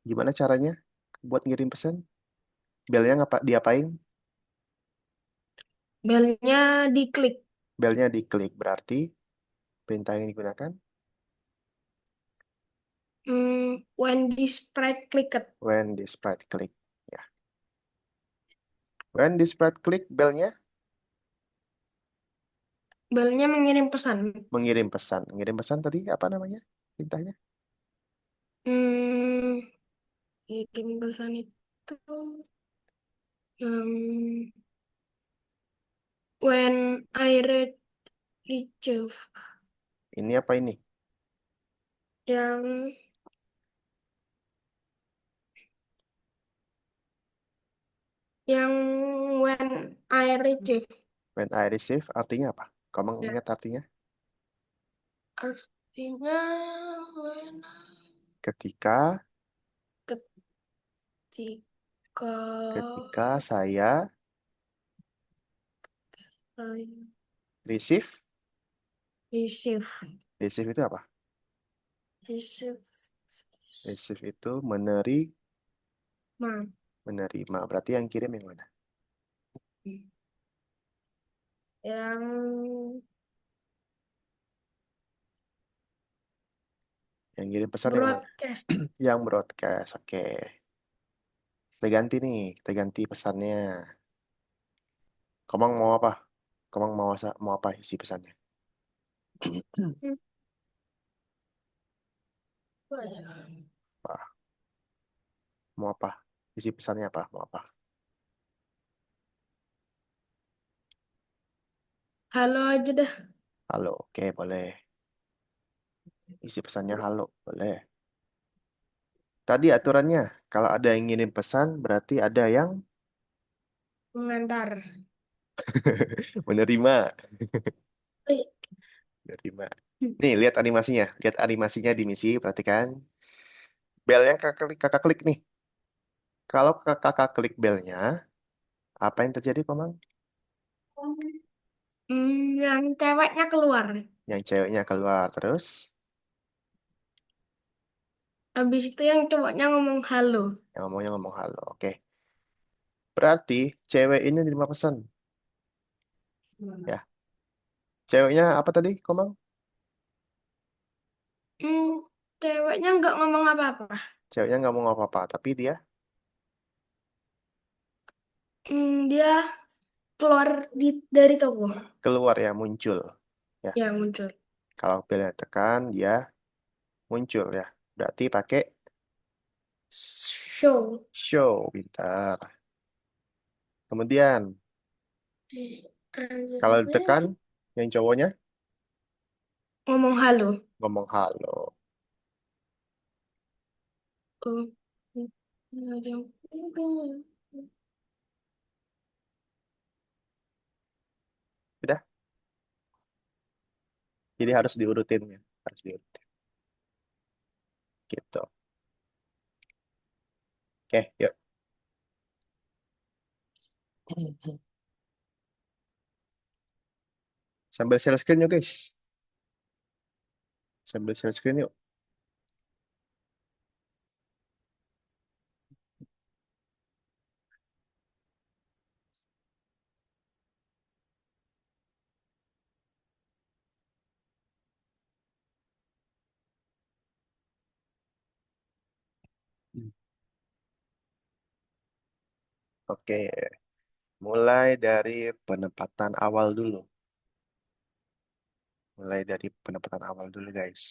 Gimana caranya buat ngirim pesan? Belnya ngapa, diapain? Belnya diklik. Belnya diklik, berarti perintah yang digunakan When this sprite clicked. when the sprite click. Ya, when the sprite click, belnya Belnya mengirim pesan. mengirim pesan. Mengirim pesan tadi apa namanya? Perintahnya? Hmm, Kirim pesan itu um, when I read retrieve Ini apa ini? yang yang when I retrieve When I receive artinya apa? Kamu ya ingat artinya? artinya when Ketika, ketika ketika saya I receive, receive receive itu apa? receive Receive itu ma menerima. Berarti yang kirim yang mana? yang Yang kirim pesan yang mana? broadcast. Yang broadcast. Oke. Kita ganti nih. Kita ganti pesannya. Komang mau apa? Komang mau apa isi pesannya? Hmm, apa ya? Apa? Mau apa? Isi pesannya apa? Mau apa? Halo aja dah. Halo. Oke, boleh. Isi pesannya halo. Boleh. Tadi aturannya, kalau ada yang ngirim pesan, berarti ada yang Mengantar. menerima. Eh, Menerima. Nih, lihat animasinya. Lihat animasinya di misi, perhatikan. Bel yang kakak klik nih. Kalau kakak klik belnya, apa yang terjadi, Komang? yang ceweknya keluar. Yang ceweknya keluar terus, Habis itu yang cowoknya ngomong halo. yang ngomongnya ngomong halo. Oke. Berarti cewek ini terima pesan. Ya. Ceweknya apa tadi, Komang? Hmm, Ceweknya nggak ngomong apa-apa. Ceweknya nggak mau apa-apa, tapi dia Dia keluar dari toko. keluar ya, muncul. Ya. Ya, muncul. Kalau belnya tekan, dia muncul ya. Berarti pakai Show. show, pintar. Kemudian, kalau ditekan, yang cowoknya Ngomong halo. ngomong halo. Oh. Udah. Jadi harus diurutin ya. Harus diurutin. Gitu. Oke, yuk. Sambil share screen yuk, guys. Sambil share screen yuk. Oke, mulai dari penempatan awal dulu. Mulai dari penempatan awal dulu, guys.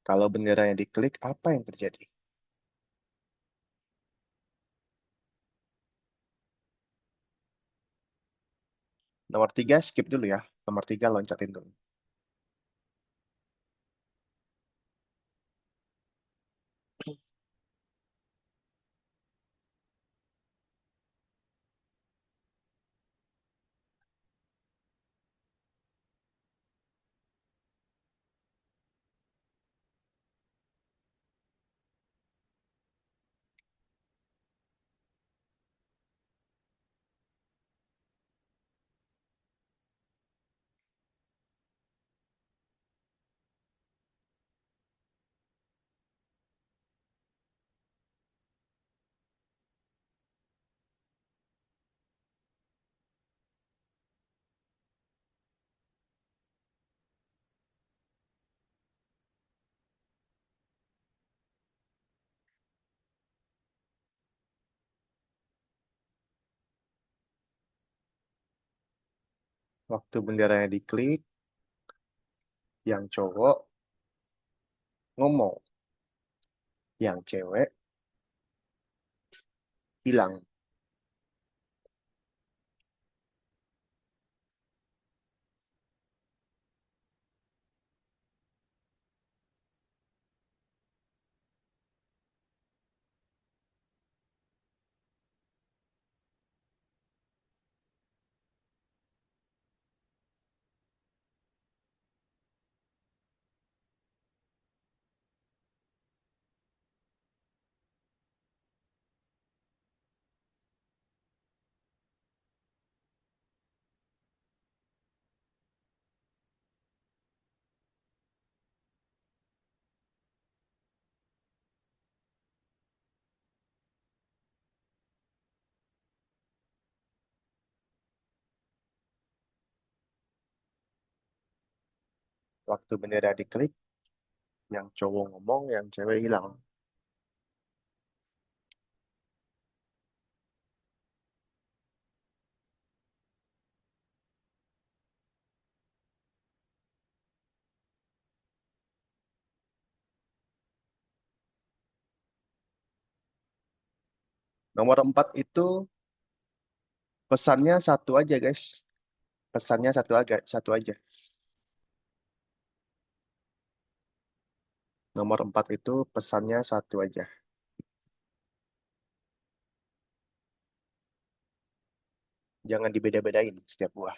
Kalau benderanya diklik, apa yang terjadi? Nomor tiga, skip dulu ya. Nomor tiga, loncatin dulu. Waktu benderanya diklik, yang cowok ngomong, yang cewek hilang. Waktu bendera diklik, yang cowok ngomong, yang cewek hilang. Nomor empat itu pesannya satu aja, guys. Pesannya satu aja. Nomor empat itu pesannya satu aja. Jangan dibeda-bedain setiap buah.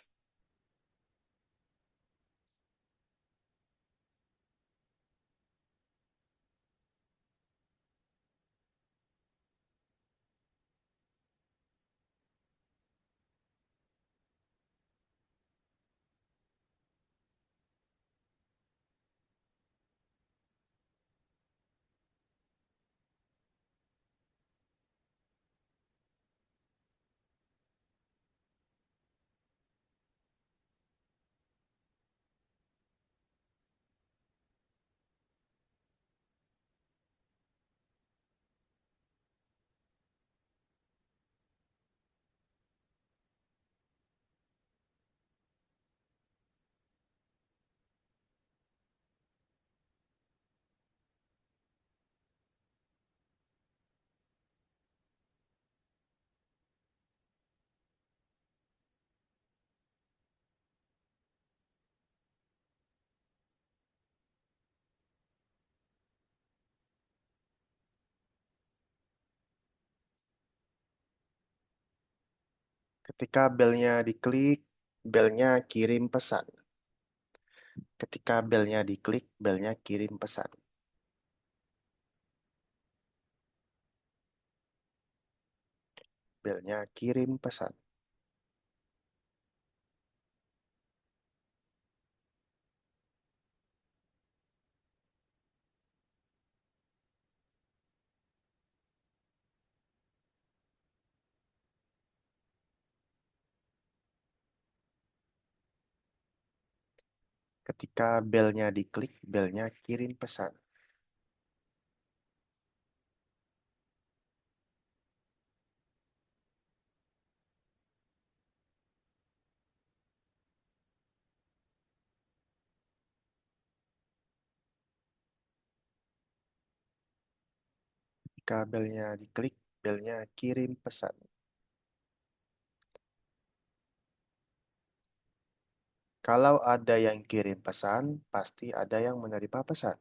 Ketika belnya diklik, belnya kirim pesan. Ketika belnya diklik, belnya kirim pesan. Belnya kirim pesan. Ketika belnya diklik, belnya kirim pesan. Kabelnya diklik, belnya kirim pesan. Kalau ada yang kirim pesan, pasti ada yang menerima pesan.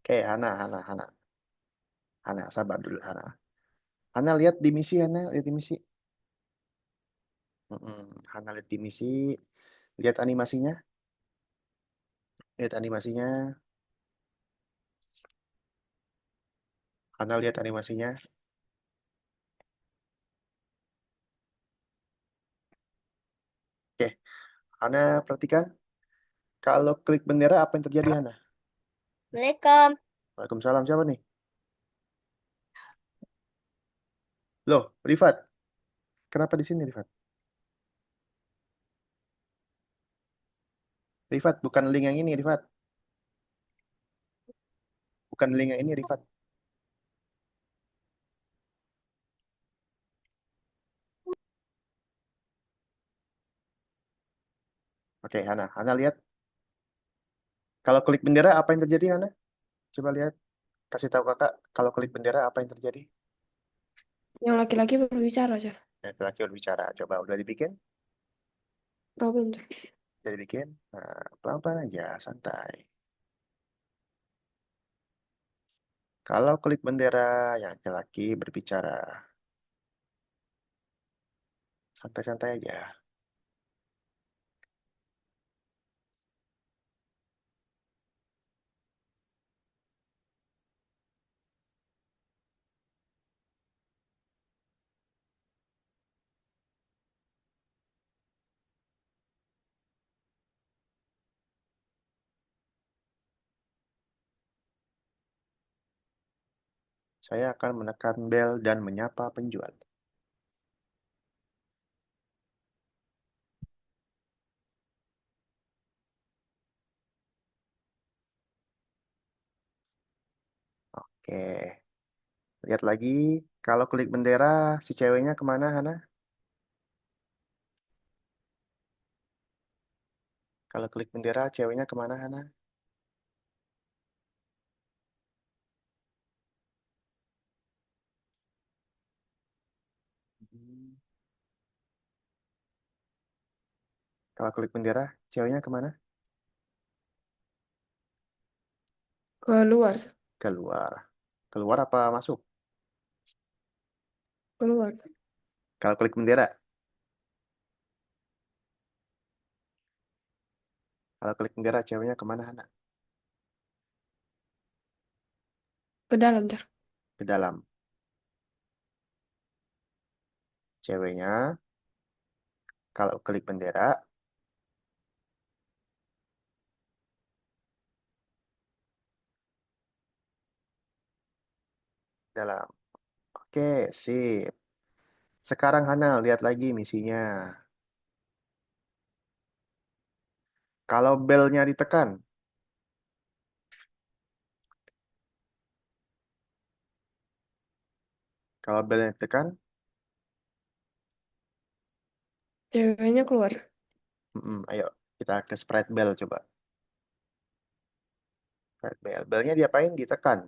Oke, Hana, Hana, Hana. Hana, sabar dulu, Hana. Hana lihat di misi, Hana, lihat di misi. Hana lihat di misi. Lihat animasinya. Lihat animasinya. Hana lihat animasinya. Oke, Hana perhatikan. Kalau klik bendera, apa yang terjadi, Hana? Assalamualaikum. Waalaikumsalam, siapa nih? Loh, Rifat. Kenapa di sini, Rifat? Rifat, bukan link yang ini, Rifat. Bukan link yang ini, Rifat. Oke, Hana. Hana lihat. Kalau klik bendera, apa yang terjadi, Hana? Coba lihat. Kasih tahu kakak, kalau klik bendera, apa yang terjadi? Yang laki-laki berbicara aja. Laki-laki berbicara. Coba, udah dibikin? Oh, bentar. Udah dibikin? Nah, pelan-pelan aja, santai. Kalau klik bendera, yang laki-laki berbicara. Santai-santai aja. Saya akan menekan bel dan menyapa penjual. Oke, lihat lagi. Kalau klik bendera, si ceweknya kemana, Hana? Kalau klik bendera, ceweknya kemana, Hana? Hmm. Kalau klik bendera, ceweknya kemana? Keluar. Keluar. Keluar apa masuk? Keluar. Kalau klik bendera. Kalau klik bendera, ceweknya kemana, Hana? Ke dalam, Jar. Ke dalam. Ceweknya, kalau klik bendera, dalam. Oke, sip. Sekarang Hana, lihat lagi misinya. Kalau belnya ditekan, kalau belnya ditekan, Ceweknya keluar. Ayo kita ke spread bell coba. Spread bell. Bellnya diapain? Ditekan.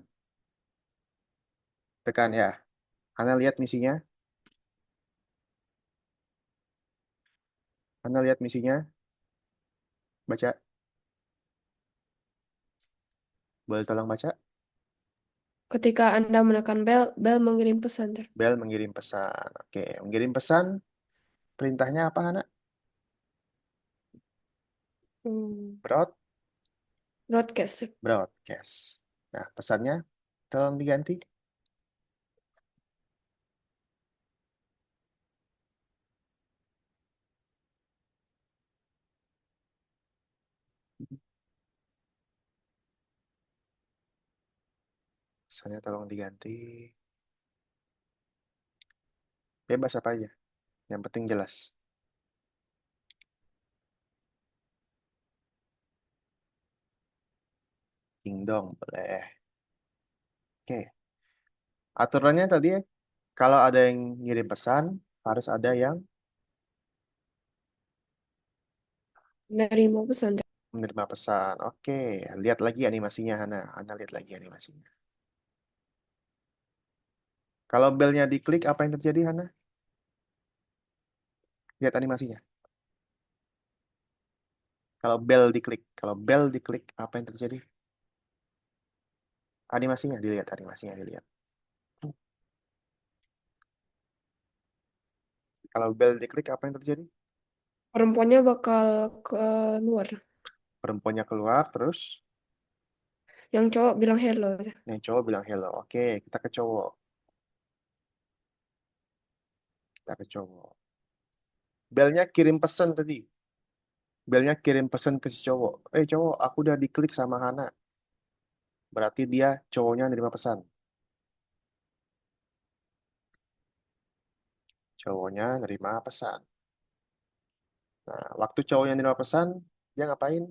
Tekan ya. Anda lihat misinya. Anda lihat misinya. Baca. Boleh tolong baca. Ketika Anda menekan bel, bel mengirim pesan. Bell mengirim pesan. Oke, mengirim pesan. Perintahnya apa, Hana? Hmm. Broad, Broadcast. broadcast. Nah, pesannya tolong diganti. Pesannya tolong diganti. Bebas apa aja. Yang penting jelas. Ding dong, boleh. Oke. Aturannya tadi ya, kalau ada yang ngirim pesan, harus ada yang Menerima pesan. menerima pesan. Oke, lihat lagi animasinya, Hana. Hana lihat lagi animasinya. Kalau belnya diklik, apa yang terjadi, Hana? Lihat animasinya. Kalau bel diklik, apa yang terjadi? Animasinya dilihat. Kalau bel diklik, apa yang terjadi? Perempuannya bakal keluar. Perempuannya keluar, terus Yang cowok bilang hello. yang cowok bilang hello. Oke, kita ke cowok. Kita ke cowok. Belnya kirim pesan tadi. Belnya kirim pesan ke si cowok. Cowok, aku udah diklik sama Hana. Berarti dia cowoknya nerima pesan. Cowoknya nerima pesan. Nah, waktu cowoknya nerima pesan, dia ngapain?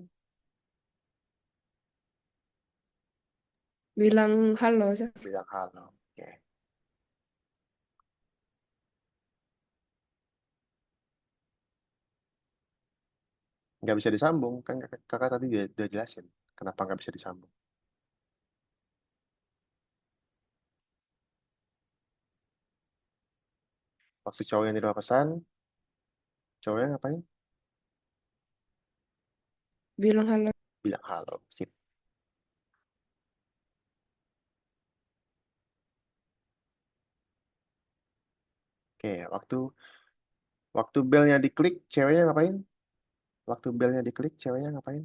Bilang halo. Bilang halo. Oke. Nggak bisa disambung. Kan kakak tadi udah jelasin. Kenapa nggak bisa disambung. Waktu cowoknya nerima pesan, cowoknya ngapain? Bilang halo. Bilang halo. Sip. Oke, waktu belnya diklik, ceweknya ngapain? Waktu belnya diklik, ceweknya ngapain?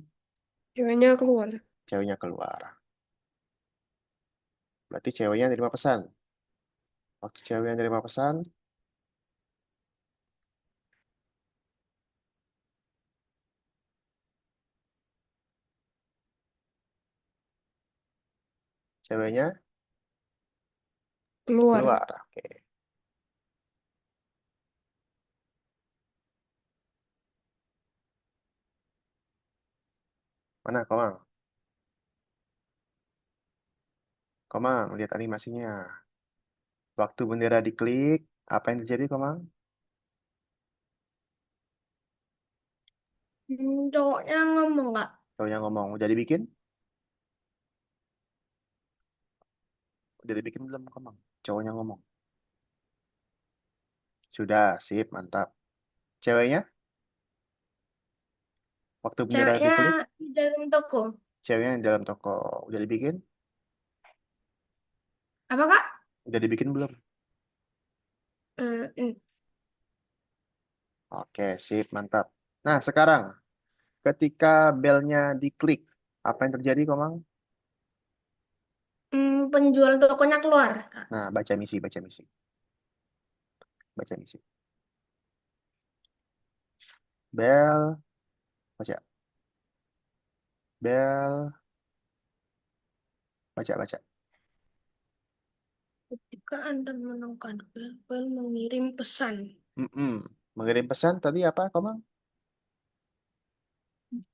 Ceweknya keluar. Ceweknya keluar. Berarti ceweknya nerima pesan. Waktu ceweknya nerima pesan, ceweknya Keluar. keluar. Oke. Mana Komang? Komang, lihat animasinya. Waktu bendera diklik, apa yang terjadi, Komang? Cowoknya ngomong nggak? Cowoknya ngomong, udah dibikin? Udah dibikin belum, Komang? Cowoknya ngomong. Sudah, sip, mantap. Ceweknya, waktu bendera Ceweknya diklik, di dalam toko. ceweknya di dalam toko. Udah dibikin? Apa kak? Udah dibikin belum? Ini. Oke, sip, mantap. Nah, sekarang, ketika belnya diklik, apa yang terjadi, Komang? Penjual tokonya keluar. Kak. Nah, baca misi, baca misi. Baca misi. Bel, baca. Bel, baca, baca. Ketika Anda menekan bel, bel mengirim pesan. Mm-mm. Mengirim pesan tadi apa, Komang?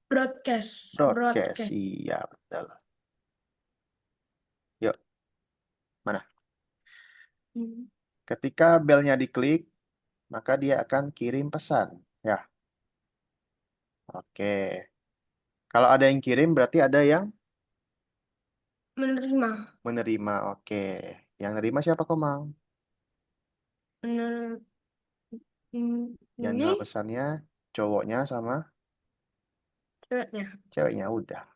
Broadcast. Broadcast. Broadcast. Iya, betul. Yuk, mana? Hmm. Ketika belnya diklik, maka dia akan kirim pesan. Oke. Kalau ada yang kirim berarti ada yang Menerima. menerima. Oke. Yang nerima siapa, Komang? Mener Yang ini nerima pesannya cowoknya sama suratnya. ceweknya udah.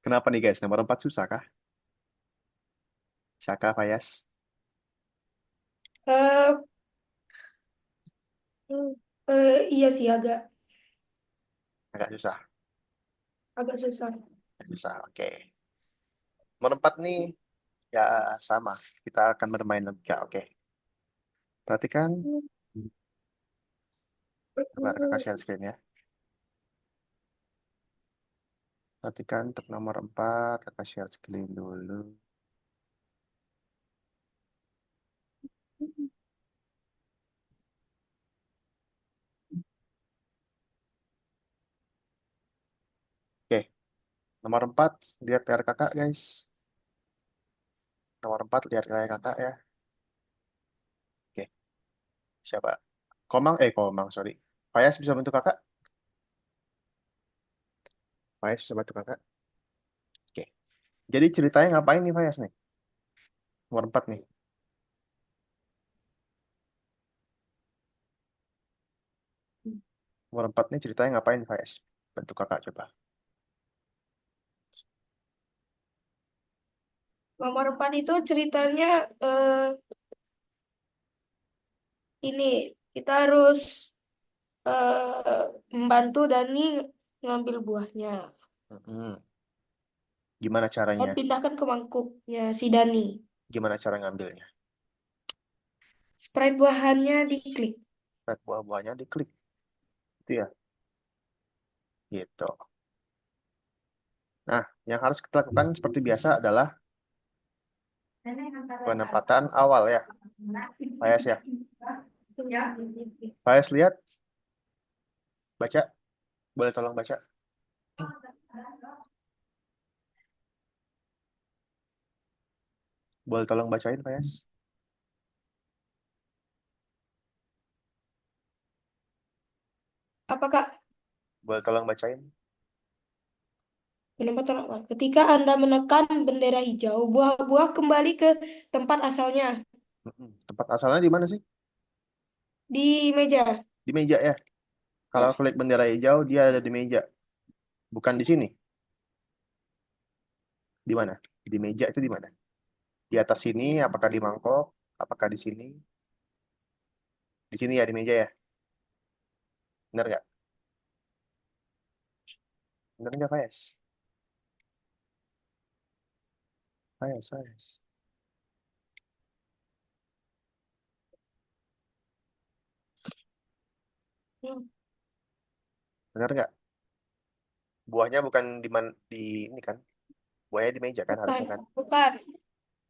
Kenapa nih guys? Nomor 4 susah kah? Syaka, Fayas? Eh, iya sih Agak susah. agak susah. Agak susah. Oke. Nomor 4 nih ya sama. Kita akan bermain logika. Oke. Perhatikan. Coba kakak share screen ya. Perhatikan untuk nomor 4. Kakak share screen dulu. Oke. Nomor 4. Lihat layar kakak guys. Nomor 4 lihat layar kakak ya. Oke. Siapa? Komang, Komang, sorry. Fayas bisa bantu kakak? Fayas bisa bantu kakak? Oke. Jadi ceritanya ngapain nih Fayas nih? Nomor 4 nih. Nomor 4 nih ceritanya ngapain Fayas? Bantu kakak coba. Nomor 4 itu ceritanya ini kita harus membantu Dani ngambil buahnya Mm-mm. Gimana dan caranya? pindahkan ke mangkuknya si Dani. Gimana cara ngambilnya? Sprite buahannya diklik. Red buah-buahnya diklik. Itu ya. Gitu. Nah, yang harus kita lakukan seperti biasa adalah penempatan awal ya. Fayas ya. Fayas lihat, baca. Boleh tolong baca? Boleh tolong bacain Fayas? Apakah Boleh tolong bacain? penempatan awal? Ketika Anda menekan bendera hijau, buah-buah kembali ke tempat asalnya Mm-mm. Tempat asalnya di mana sih? di meja. Di meja ya. Kalau Ya, klik bendera hijau, dia ada di meja. Bukan di sini. Di mana? Di meja itu di mana? Di atas sini, apakah di mangkok? Apakah di sini? Di sini ya, di meja ya. Benar nggak? Benar nggak, Fayas? Fayas, Fayas. hmm, Benar nggak? Buahnya bukan di ini kan? Buahnya di meja kan bukan, harusnya kan? bukan.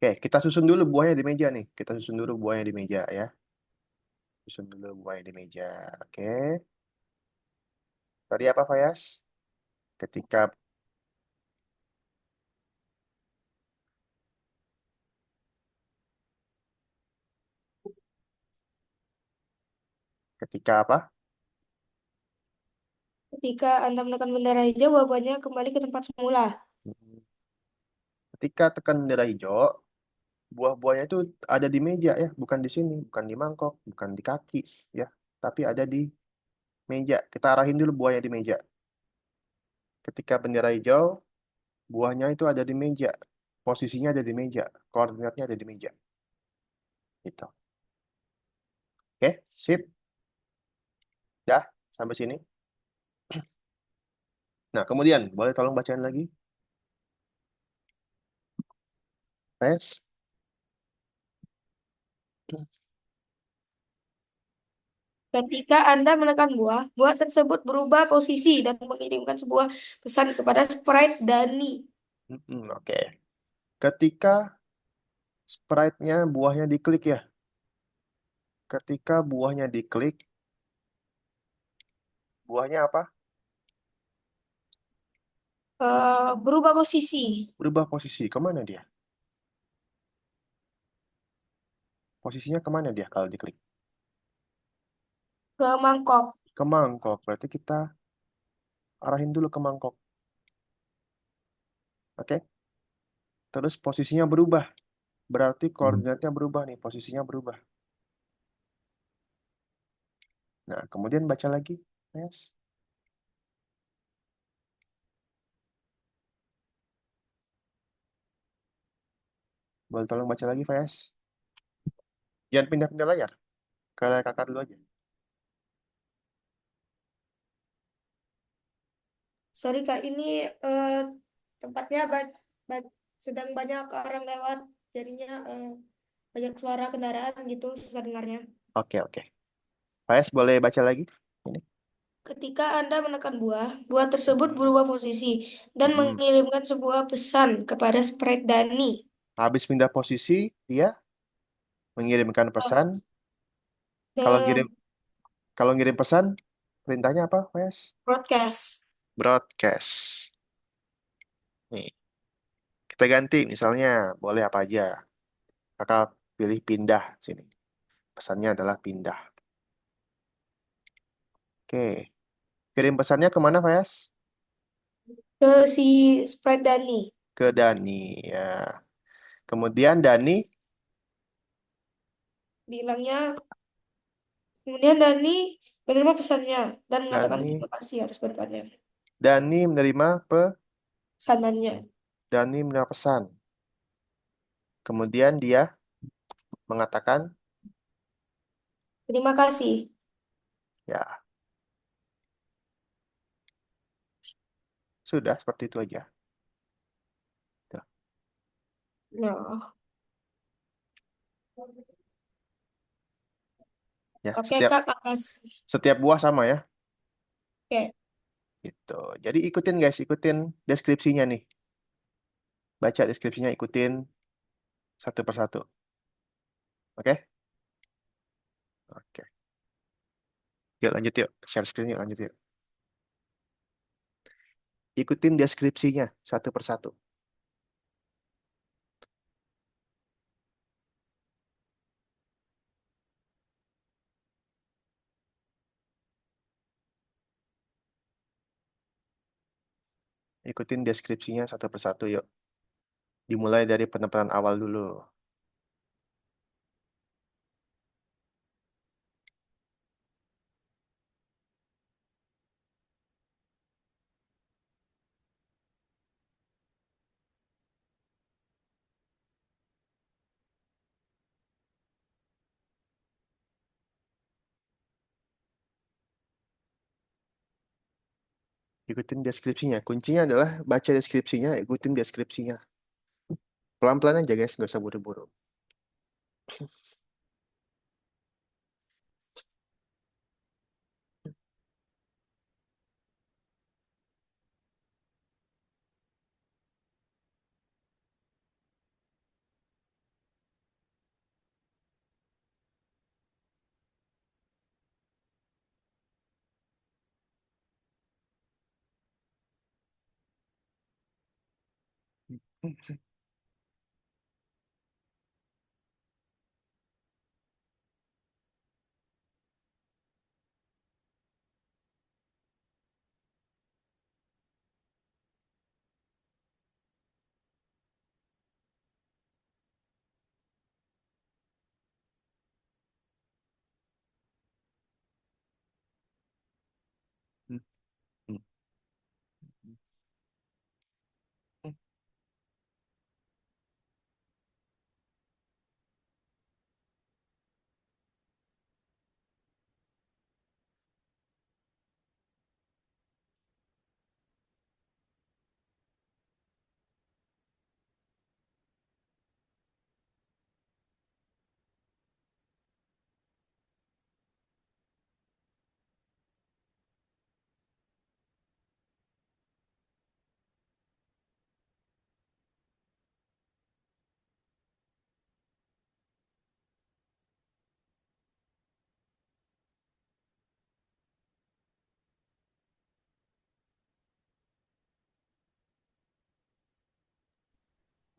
Oke, kita susun dulu buahnya di meja nih. Kita susun dulu buahnya di meja ya. Susun dulu buahnya di meja. Oke. Tadi apa, Fayas? Ketika ketika apa? Ketika Anda menekan bendera hijau, buah-buahnya kembali ke tempat semula. Ketika tekan bendera hijau, buah-buahnya itu ada di meja ya, bukan di sini, bukan di mangkok, bukan di kaki ya, tapi ada di meja. Kita arahin dulu buahnya di meja. Ketika bendera hijau, buahnya itu ada di meja. Posisinya ada di meja. Koordinatnya ada di meja. Gitu. Oke, sip. Dah, sampai sini. Nah, kemudian, boleh tolong bacain lagi? Tes. Ketika Anda menekan buah, buah tersebut berubah posisi dan mengirimkan sebuah pesan kepada Sprite Dani. Oke. Ketika sprite-nya buahnya diklik ya. Ketika buahnya diklik, buahnya apa? Berubah posisi. Berubah posisi. Kemana dia? Posisinya kemana dia kalau diklik? Ke mangkok. Ke mangkok. Berarti kita arahin dulu ke mangkok. Oke? Terus posisinya berubah. Berarti koordinatnya berubah nih. Posisinya berubah. Nah, kemudian baca lagi. Yes. Boleh tolong baca lagi, Fes. Jangan pindah-pindah layar. Ke layar kakak dulu aja. Sorry Kak, ini eh, tempatnya sedang banyak orang lewat, jadinya banyak suara kendaraan gitu susah dengarnya. Oke, oke. Fes, boleh baca lagi? Ini. Ketika Anda menekan buah, buah tersebut berubah posisi dan Mm-mm. mengirimkan sebuah pesan kepada sprite Dani. Habis pindah posisi, dia mengirimkan pesan. Kalau Ke ngirim kalau ngirim pesan, perintahnya apa, Fes? broadcast. Broadcast. Nih, kita ganti. Misalnya, boleh apa aja. Kakak pilih pindah sini. Pesannya adalah pindah. Oke. Kirim pesannya kemana, Fayas? Ke si sprite Dani. Ke Dani. Ya. Kemudian Dani, Bilangnya, kemudian Dani menerima pesannya dan mengatakan Dani, terima kasih atas bantuannya. Dani menerima Pesanannya. Dani menerima pesan. Kemudian dia mengatakan, Terima kasih. ya sudah seperti itu aja. Tuh. Nah, Ya, oke setiap Kak, makasih. setiap buah sama ya. Oke. Gitu. Jadi ikutin guys, ikutin deskripsinya nih. Baca deskripsinya, ikutin satu persatu. Oke? Oke. Yuk lanjut yuk. Share screen yuk, lanjut yuk. Ikutin deskripsinya satu persatu. Ikutin deskripsinya satu persatu yuk. Dimulai dari penempatan awal dulu. Ikutin deskripsinya. Kuncinya adalah baca deskripsinya, ikutin deskripsinya. Pelan-pelan aja guys, nggak usah buru-buru.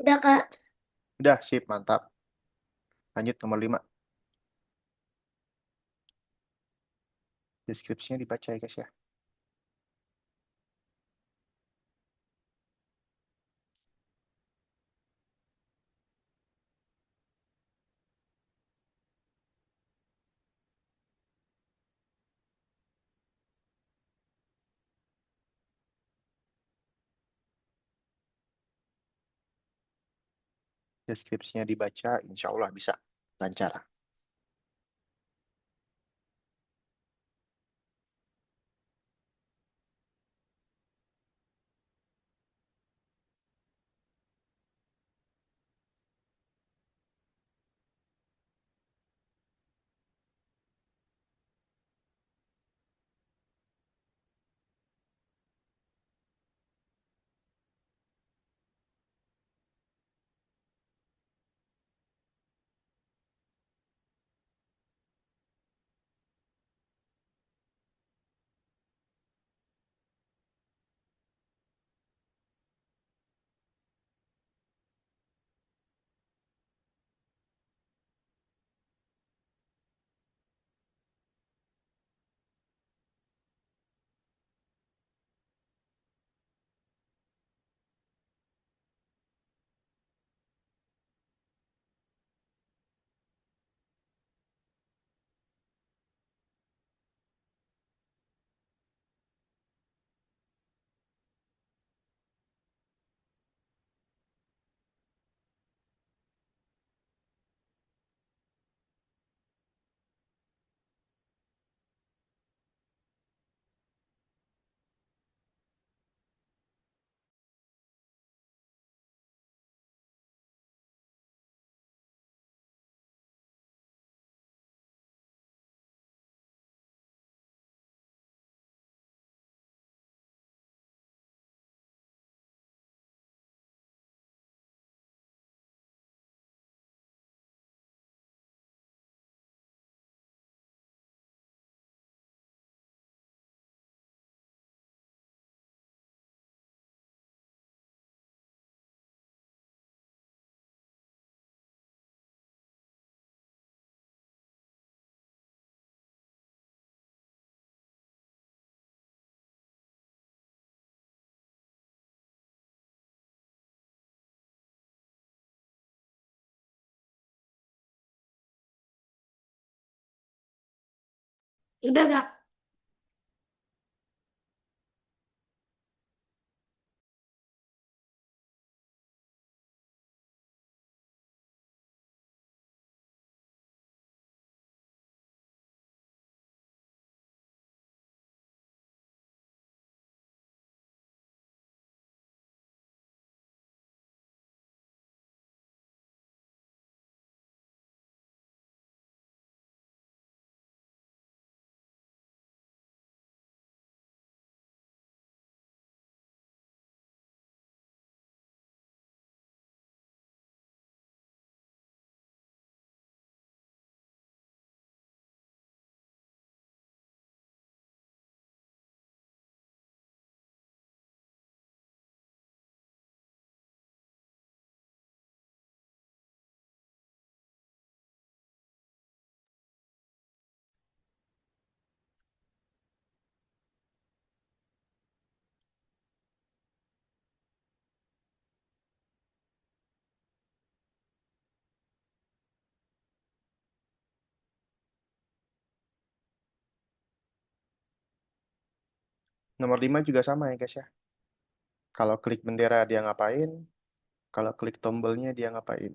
Udah Kak. Udah, sip, mantap. Lanjut nomor 5. Deskripsinya dibaca ya guys ya. Deskripsinya dibaca, insya Allah bisa lancar. Udah gak? Nomor 5 juga sama ya guys ya. Kalau klik bendera dia ngapain, kalau klik tombolnya dia ngapain.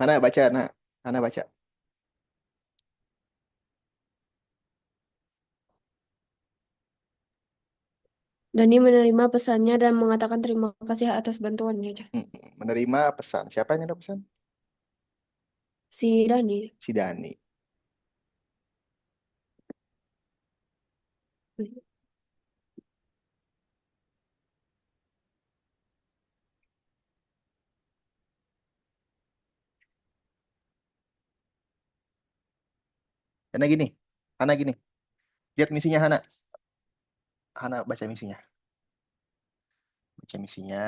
Hana baca, Hana. Hana baca. Dani menerima pesannya dan mengatakan terima kasih atas bantuannya. Menerima pesan. Siapa yang ada pesan? Si Dani. Si Dani. Hana gini. Hana gini. Lihat misinya Hana. Hana baca misinya. Baca misinya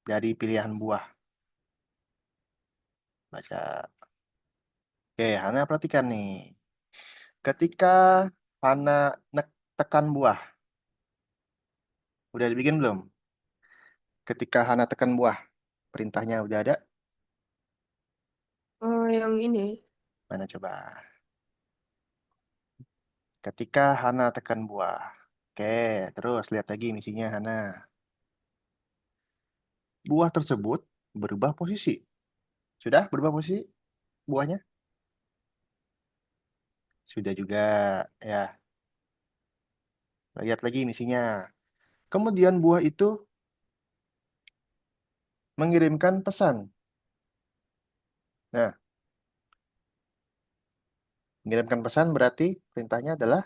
dari pilihan buah. Baca. Oke, Hana perhatikan nih. Ketika Hana tekan buah. Udah dibikin belum? Ketika Hana tekan buah. Perintahnya udah ada? Oh, yang ini. Mana coba? Ketika Hana tekan buah. Oke, terus lihat lagi misinya Hana. Buah tersebut berubah posisi. Sudah berubah posisi buahnya? Sudah juga. Ya, lihat lagi misinya. Kemudian buah itu mengirimkan pesan. Nah, mengirimkan pesan berarti perintahnya adalah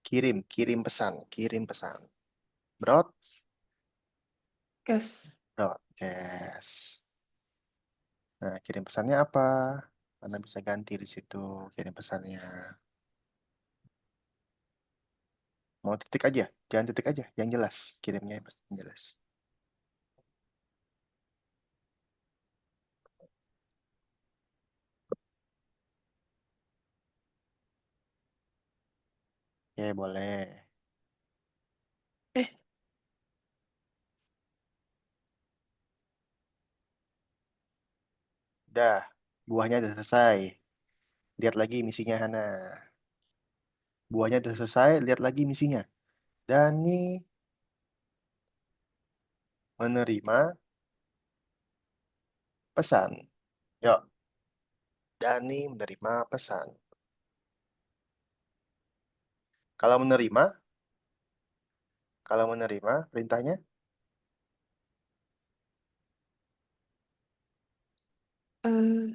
kirim, kirim pesan. Broad, Yes. broadcast. Nah, kirim pesannya apa? Anda bisa ganti di situ kirim pesannya. Mau titik aja, jangan titik aja, yang jelas. Kirimnya yang jelas. Oke, boleh. Eh, Udah, buahnya udah selesai. Lihat lagi misinya Hana. Buahnya udah selesai, lihat lagi misinya. Dani menerima pesan. Yuk, Dani menerima pesan. Kalau menerima, kalau menerima perintahnya, eh,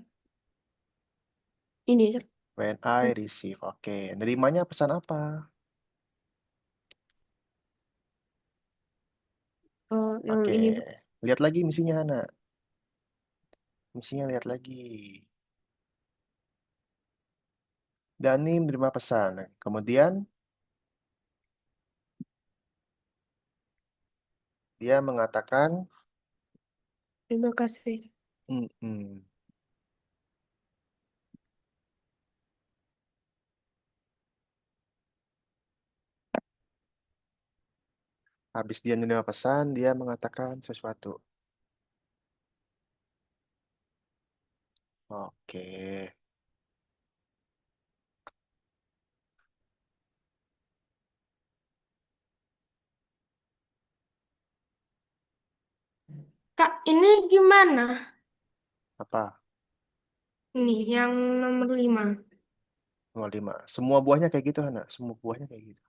ini. when I receive. Oke, nerimanya pesan apa? Oh, yang Oke, ini. lihat lagi misinya Hana. Misinya lihat lagi. Dani menerima pesan. Kemudian dia mengatakan, Terima kasih. "Mm-mm." Habis dia menerima pesan, dia mengatakan sesuatu. Oke, Kak, ini gimana? apa? Ini yang nomor 5. Nomor 5. Semua buahnya kayak gitu, Hana. Semua buahnya kayak gitu.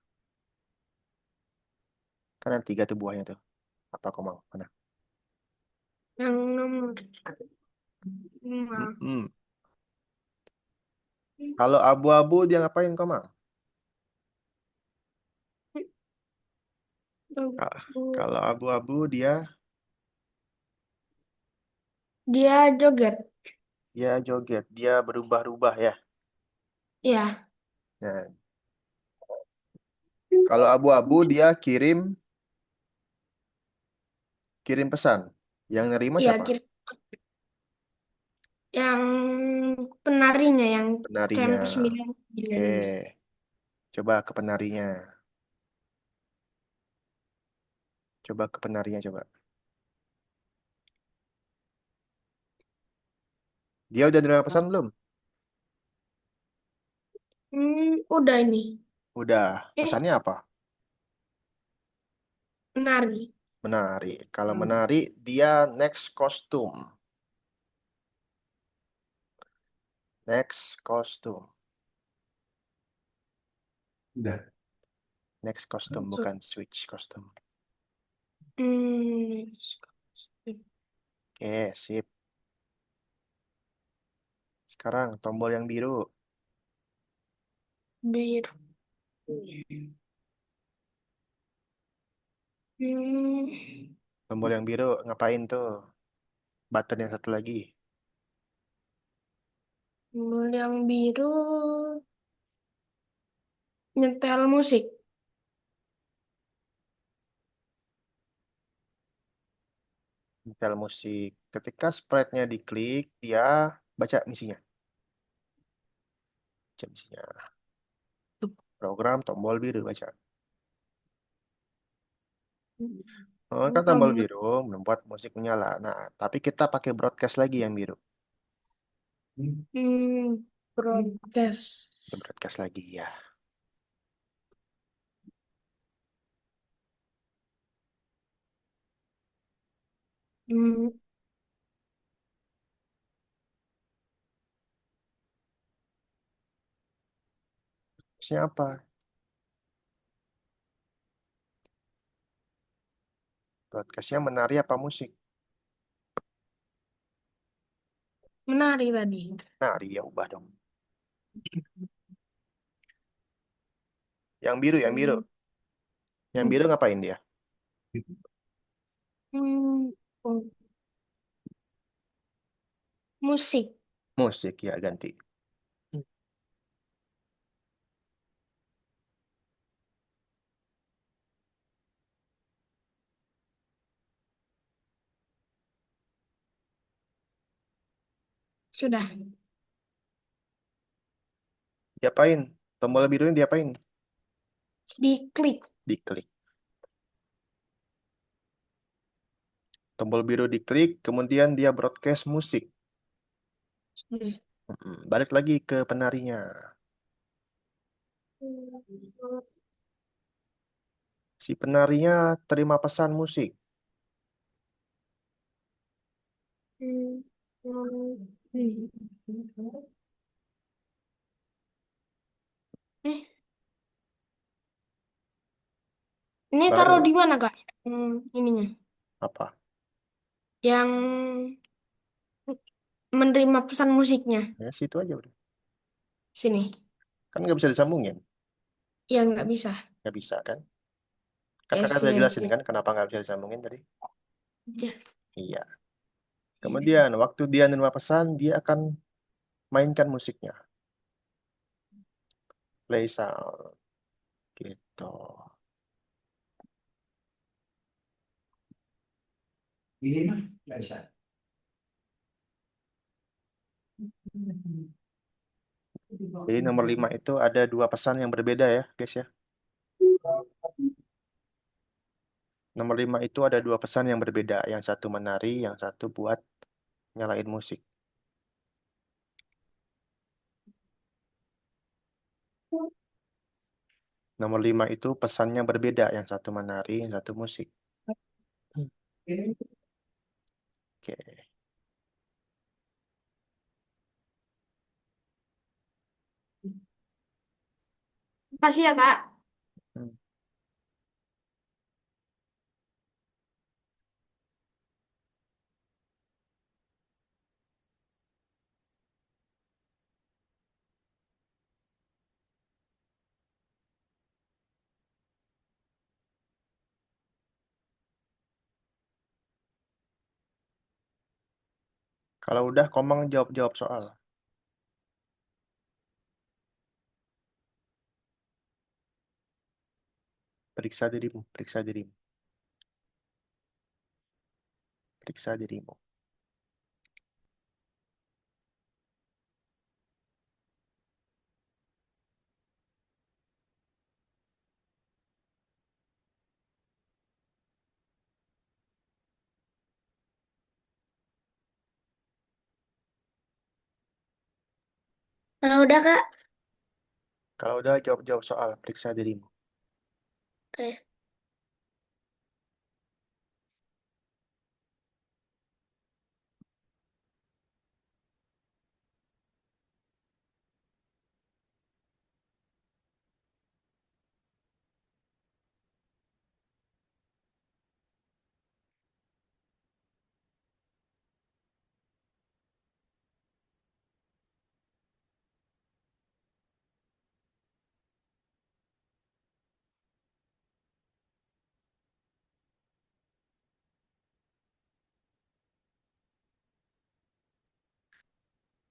Kan ada 3 tuh buahnya tuh. Apa kau mau? Mana? Yang nomor 5. Mm-mm. Kalau abu-abu dia ngapain kau mau? Kalau abu-abu Dia joget. dia joget, dia berubah-ubah ya. Ya, Nah, kalau abu-abu dia kirim kirim pesan. Yang nerima ya siapa? yang penarinya yang Penarinya. CM9 Oke, ini. coba ke penarinya. Coba ke penarinya coba. Dia udah nerima pesan belum? Udah ini. Udah. Eh, Pesannya apa? penari. Menari. Kalau menari, dia next kostum. Next kostum. Udah. Next kostum, bukan switch kostum. Hmm, Oke, sip. Sekarang tombol yang biru. biru. Hmm, Tombol yang biru ngapain tuh? Button yang satu lagi. yang biru nyetel musik. Detail musik. Ketika sprite-nya diklik, dia baca misinya. Baca misinya. Program tombol biru baca. Oh, kan tombol Tombol. biru membuat musik menyala. Nah, tapi kita pakai broadcast lagi yang biru. Kita Broadcast. broadcast lagi ya. Hmm, Terusnya apa? Broadcastnya menari apa musik? menari tadi. Nari ya ubah dong. Yang biru, yang biru. Hmm, Yang biru ngapain dia? hmm, oh, musik. Musik ya ganti. Sudah. Diapain? Tombol birunya diapain? Diklik. Diklik. Tombol biru diklik, kemudian dia broadcast musik. Sudah. Balik lagi ke penarinya. Si penarinya terima pesan musik. Hmm, hmm. Eh, ini taruh Baru di mana, Kak? Ininya. apa? Yang menerima pesan musiknya. Ya situ aja udah. Sini. Kan nggak bisa disambungin. Ya, nggak bisa. Nggak bisa kan? Kan Ya, kakak sini sudah jelasin aja. kan kenapa nggak bisa disambungin tadi? Ya. Iya. Kemudian waktu dia menerima pesan, dia akan mainkan musiknya. Play sound. Gitu. Ini nggak bisa. Jadi nomor 5 itu ada dua pesan yang berbeda ya, guys ya. Nomor 5 itu ada dua pesan yang berbeda. Yang satu menari, yang satu buat nyalain musik. Nomor 5 itu pesannya berbeda. Yang satu menari, yang satu musik. Oke. Kasih ya, Kak. Hmm. Kalau udah, Komang jawab-jawab soal. Periksa dirimu, periksa dirimu, periksa dirimu. Kalau udah, Kak. Kalau udah, jawab-jawab soal. Periksa dirimu. Oke.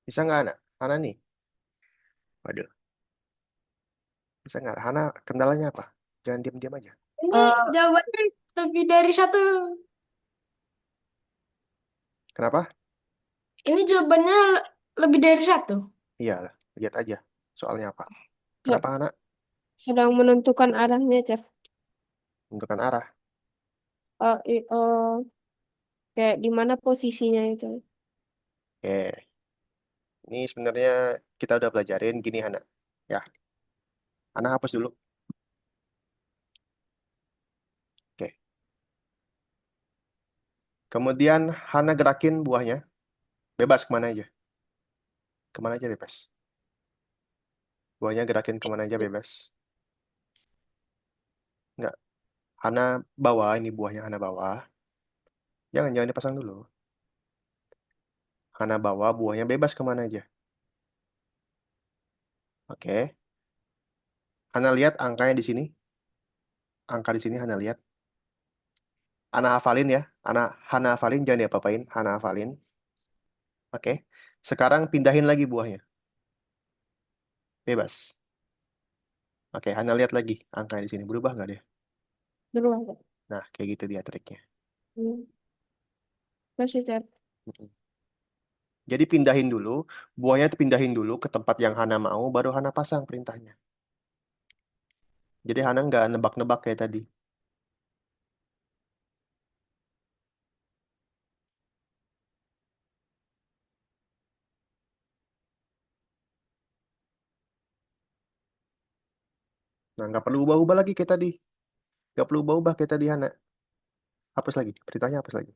Bisa nggak Hana? Hana nih. Waduh, bisa nggak? Hana kendalanya apa? Jangan diam-diam aja. Ini jawabannya lebih dari satu. Kenapa? Ini jawabannya lebih dari satu. Iya, lihat aja. Soalnya apa? Cer, Kenapa Hana sedang menentukan arahnya, Cer. menentukan arah? Eh, kayak di mana posisinya itu. Oke, ini sebenarnya kita udah pelajarin gini Hana. Ya, Hana hapus dulu. Oke. Kemudian Hana gerakin buahnya. Bebas kemana aja. Kemana aja bebas. Buahnya gerakin kemana aja bebas. Nggak. Hana bawa ini buahnya Hana bawa. Jangan dipasang dulu. Hana bawa buahnya bebas kemana aja. Oke. Hana lihat angkanya di sini. Angka di sini Hana lihat. Hana hafalin ya. Hana hafalin jangan diapa-apain. Hana hafalin. Oke. Sekarang pindahin lagi buahnya. Bebas. Oke, Hana lihat lagi angkanya di sini. Berubah nggak dia? Berulang, Cer. Nah, kayak gitu dia triknya. Hmm. Masih, Cer. Mm-mm. Jadi pindahin dulu, buahnya itu pindahin dulu ke tempat yang Hana mau, baru Hana pasang perintahnya. Jadi Hana nggak nebak-nebak kayak tadi. Nah, nggak perlu ubah-ubah lagi kayak tadi. Nggak perlu ubah-ubah kayak tadi Hana. Hapus lagi, perintahnya hapus lagi.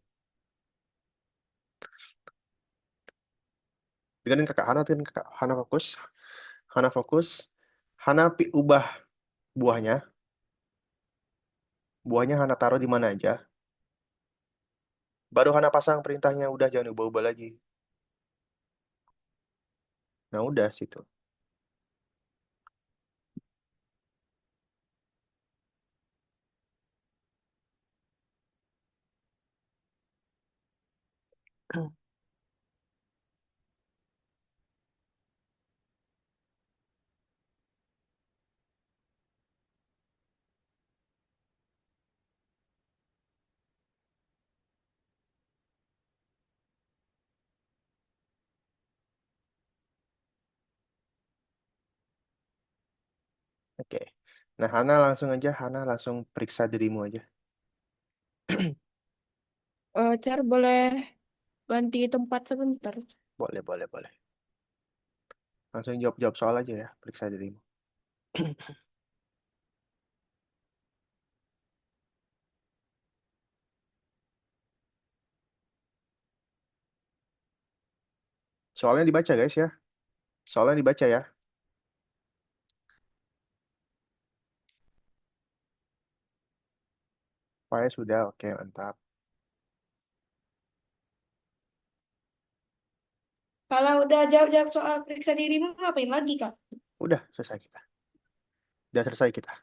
Dengerin kakak, Hana dengerin kakak. Hana fokus, Hana fokus. Hana ubah buahnya. Buahnya Hana taruh di mana aja. Baru Hana pasang perintahnya, udah jangan ubah-ubah lagi. Nah, udah situ. Oke. Nah, Hana langsung periksa dirimu aja. Cer, boleh ganti tempat sebentar. Boleh, boleh, boleh. Langsung jawab-jawab soal aja ya, periksa dirimu. Soalnya dibaca guys ya. Soalnya dibaca ya. File sudah, oke mantap. Kalau udah jawab-jawab soal periksa dirimu, ngapain lagi, Kak? Udah selesai kita. Udah selesai kita.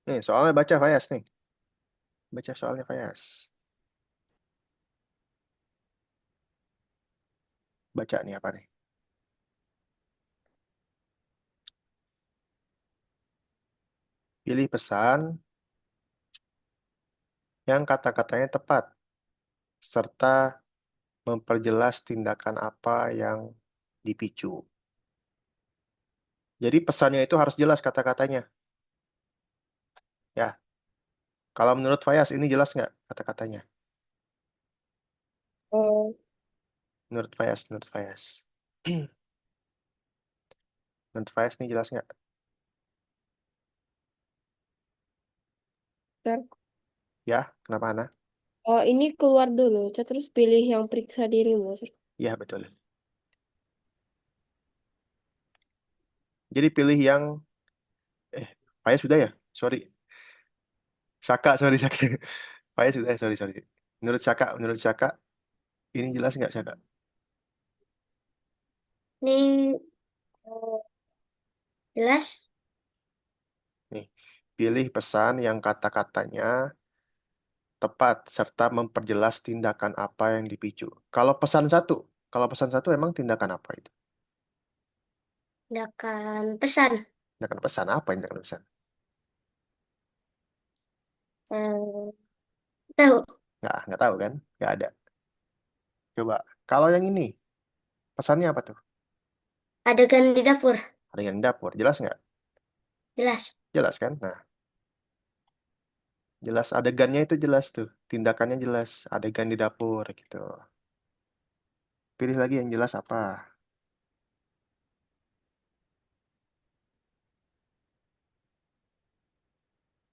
Nih, soalnya baca Fayas nih. Baca soalnya Fayas. Baca nih apa nih? Pilih pesan yang kata-katanya tepat serta memperjelas tindakan apa yang dipicu. Jadi pesannya itu harus jelas kata-katanya. Ya, kalau menurut Fayas ini jelas nggak kata-katanya? Oh, Menurut Fayas. Menurut Fayas ini jelas nggak? Cer. Ya, kenapa Hana? Oh, ini keluar dulu, Cer. Terus pilih yang periksa dirimu, Cer. Ya, betul. Jadi pilih yang Fayas sudah ya? Sorry. Saka, sorry Saka. Fayas sudah, sorry. Menurut Saka, ini jelas nggak Saka? Ini eh, jelas. Nih, pilih pesan yang kata-katanya tepat serta memperjelas tindakan apa yang dipicu. Kalau pesan satu, Kalau pesan satu emang tindakan apa itu? Tindakan pesan. Tindakan pesan apa yang tindakan pesan? Eh, tahu. Nggak tahu kan? Nggak ada. Coba. Kalau yang ini, pesannya apa tuh? Adegan di dapur. Ada yang di dapur. Jelas nggak? Jelas. Jelas kan? Nah, jelas adegannya itu jelas tuh. Tindakannya jelas. Adegan di dapur gitu. Pilih lagi yang jelas apa?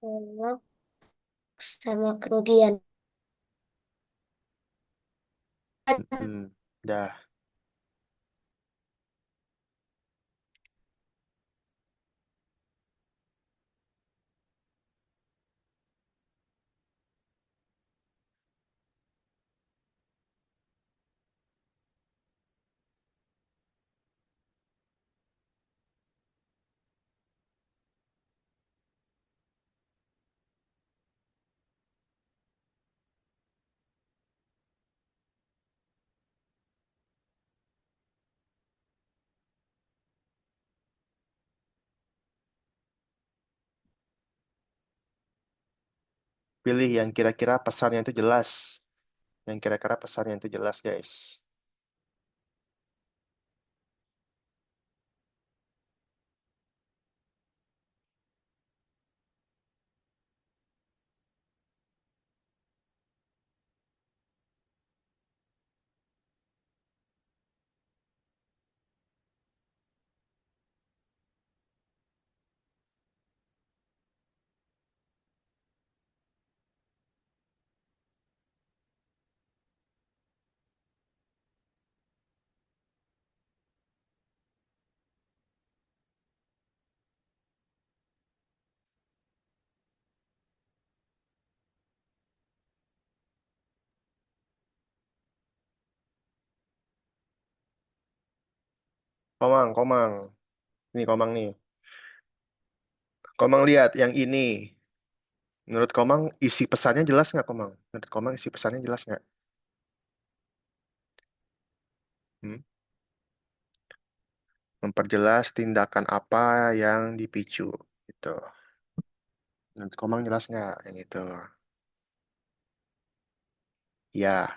Tolak sama kerugian. Dah. Pilih yang kira-kira pesannya itu jelas. Yang kira-kira pesannya itu jelas, guys. Komang, Komang. Nih, Komang nih. Komang lihat yang ini. Menurut Komang, isi pesannya jelas nggak, Komang? Menurut Komang, isi pesannya jelas nggak? Hmm? Memperjelas tindakan apa yang dipicu. Gitu. Menurut Komang jelas nggak yang itu? Ya,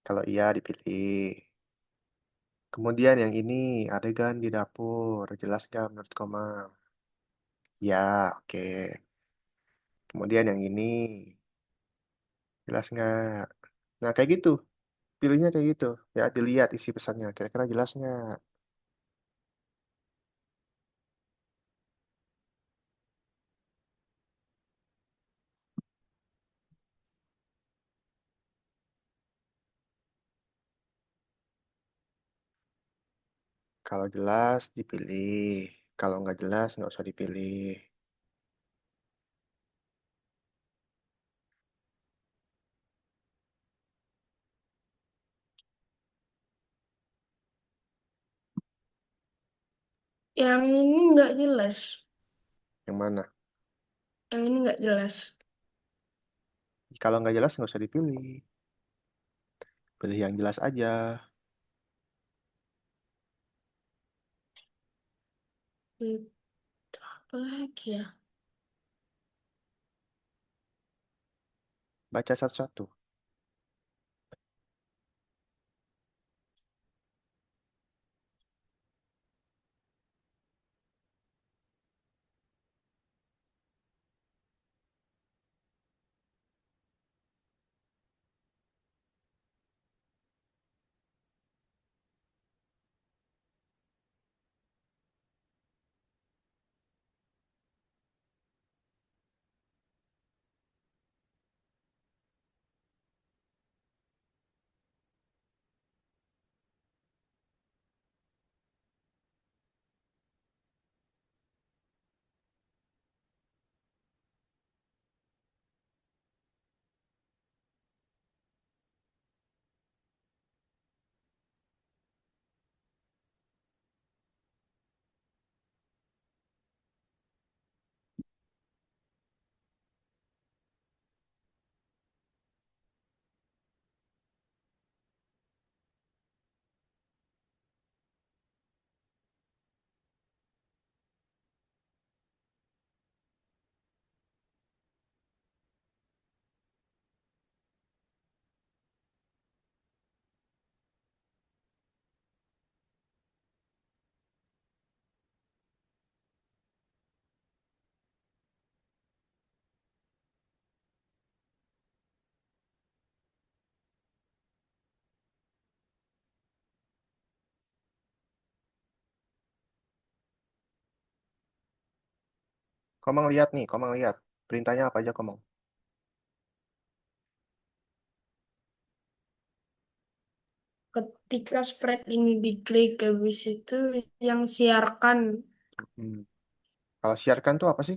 kalau iya dipilih. Kemudian yang ini, adegan di dapur. Jelas nggak menurut Komang? Ya, oke. Kemudian yang ini, jelas nggak? Nah, kayak gitu. Pilihnya kayak gitu. Ya, dilihat isi pesannya. Kira-kira jelas nggak? Kalau jelas, dipilih. Kalau nggak jelas, nggak usah dipilih. Yang ini nggak jelas. Yang mana? Yang ini nggak jelas. Kalau nggak jelas, nggak usah dipilih. Pilih yang jelas aja. Itu apa lagi ya? Baca satu-satu. Komang lihat nih, Komang lihat. Perintahnya apa aja, Komang? Ketika spread ini diklik, habis itu yang siarkan. Hmm. Kalau siarkan tuh apa sih?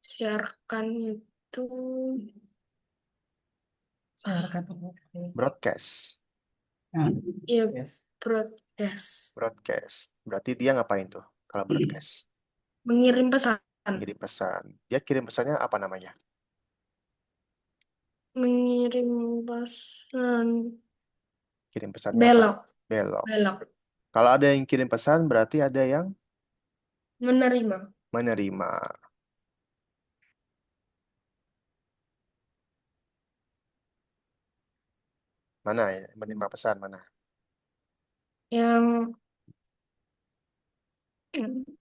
Siarkan itu Broadcast. ya Yes. broadcast, Broadcast. Berarti dia ngapain tuh kalau broadcast? mengirim pesan, Kirim pesan. Dia kirim pesannya apa namanya? mengirim pesan, Kirim pesannya apa? belok, Belok. belok, Kalau ada yang kirim pesan, berarti ada yang menerima, menerima. Mana ya? Menerima pesan mana? yang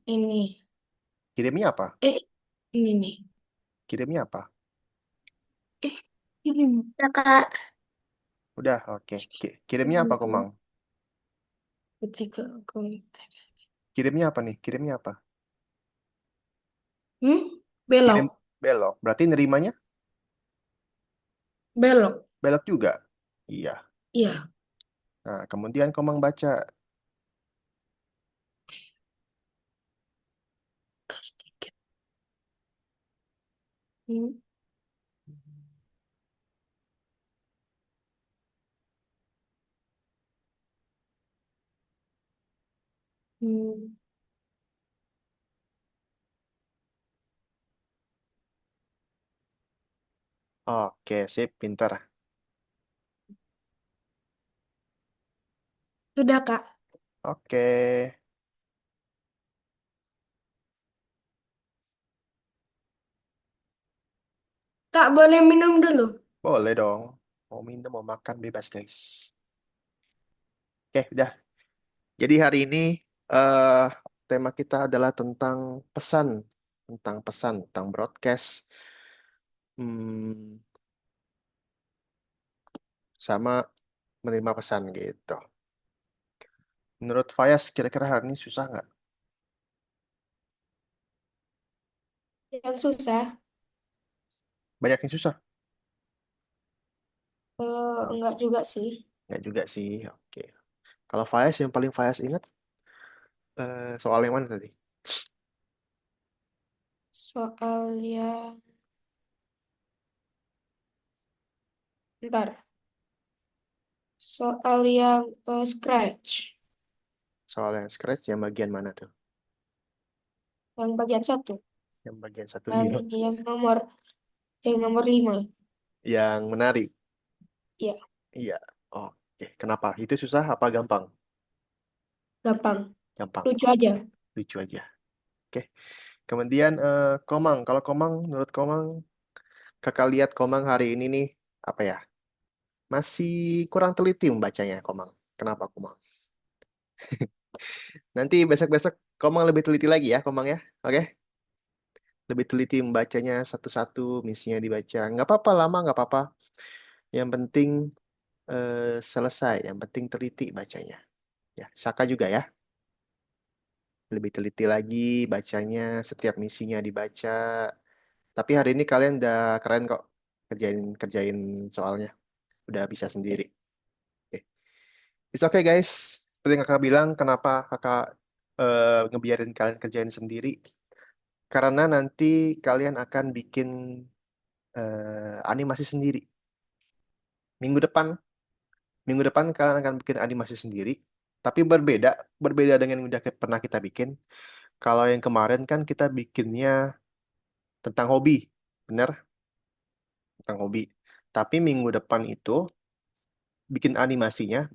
ini, Kirimnya apa? ini nih, Kirimnya apa? kirim, Udah, Kak. Udah, oke. Kirimnya apa, Komang? ketika Kirimnya apa nih? Kirimnya apa? belok, Kirim belok. Berarti nerimanya belok, belok juga. Iya. iya, Nah, kemudian Komang baca. sedikit. Hmm, hmm. Oke, sip, pintar. Sudah, Kak. Oke. Kak, boleh minum dulu? Boleh dong. Mau minum, mau makan, bebas, guys. Oke, udah. Jadi hari ini eh tema kita adalah tentang pesan, tentang broadcast, hmm, sama menerima pesan gitu. Menurut Fayas, kira-kira hari ini susah nggak? Yang susah, Banyak yang susah? enggak juga sih. Nggak juga sih. Oke. Kalau Fayas, yang paling Fayas ingat soal yang mana tadi? Soal yang, bentar, soal yang scratch, Soal yang scratch, yang bagian mana tuh? yang bagian satu, Yang bagian satu yang iya. ini, yang nomor 5. Yang menarik. Iya, Iya. Oke. Kenapa? Itu susah apa gampang? gampang, Gampang. lucu aja. Lucu aja. Oke. Kemudian Komang. Kalau Komang, menurut Komang, kakak lihat Komang hari ini nih, apa ya? Masih kurang teliti membacanya, Komang. Kenapa, Komang? Nanti besok-besok Komang lebih teliti lagi ya, Komang ya. Oke? Lebih teliti membacanya satu-satu, misinya dibaca. Nggak apa-apa lama, nggak apa-apa. Yang penting selesai. Yang penting teliti bacanya. Ya, Saka juga ya. Lebih teliti lagi bacanya, setiap misinya dibaca. Tapi hari ini kalian udah keren kok kerjain kerjain soalnya. Udah bisa sendiri. Oke. It's okay guys. Seperti yang kakak bilang, kenapa kakak ngebiarin kalian kerjain sendiri? Karena nanti kalian akan bikin animasi sendiri. Minggu depan, minggu depan kalian akan bikin animasi sendiri. Tapi berbeda, berbeda dengan yang udah pernah kita bikin. Kalau yang kemarin kan kita bikinnya tentang hobi, bener? Tentang hobi. Tapi minggu depan itu bikin animasinya,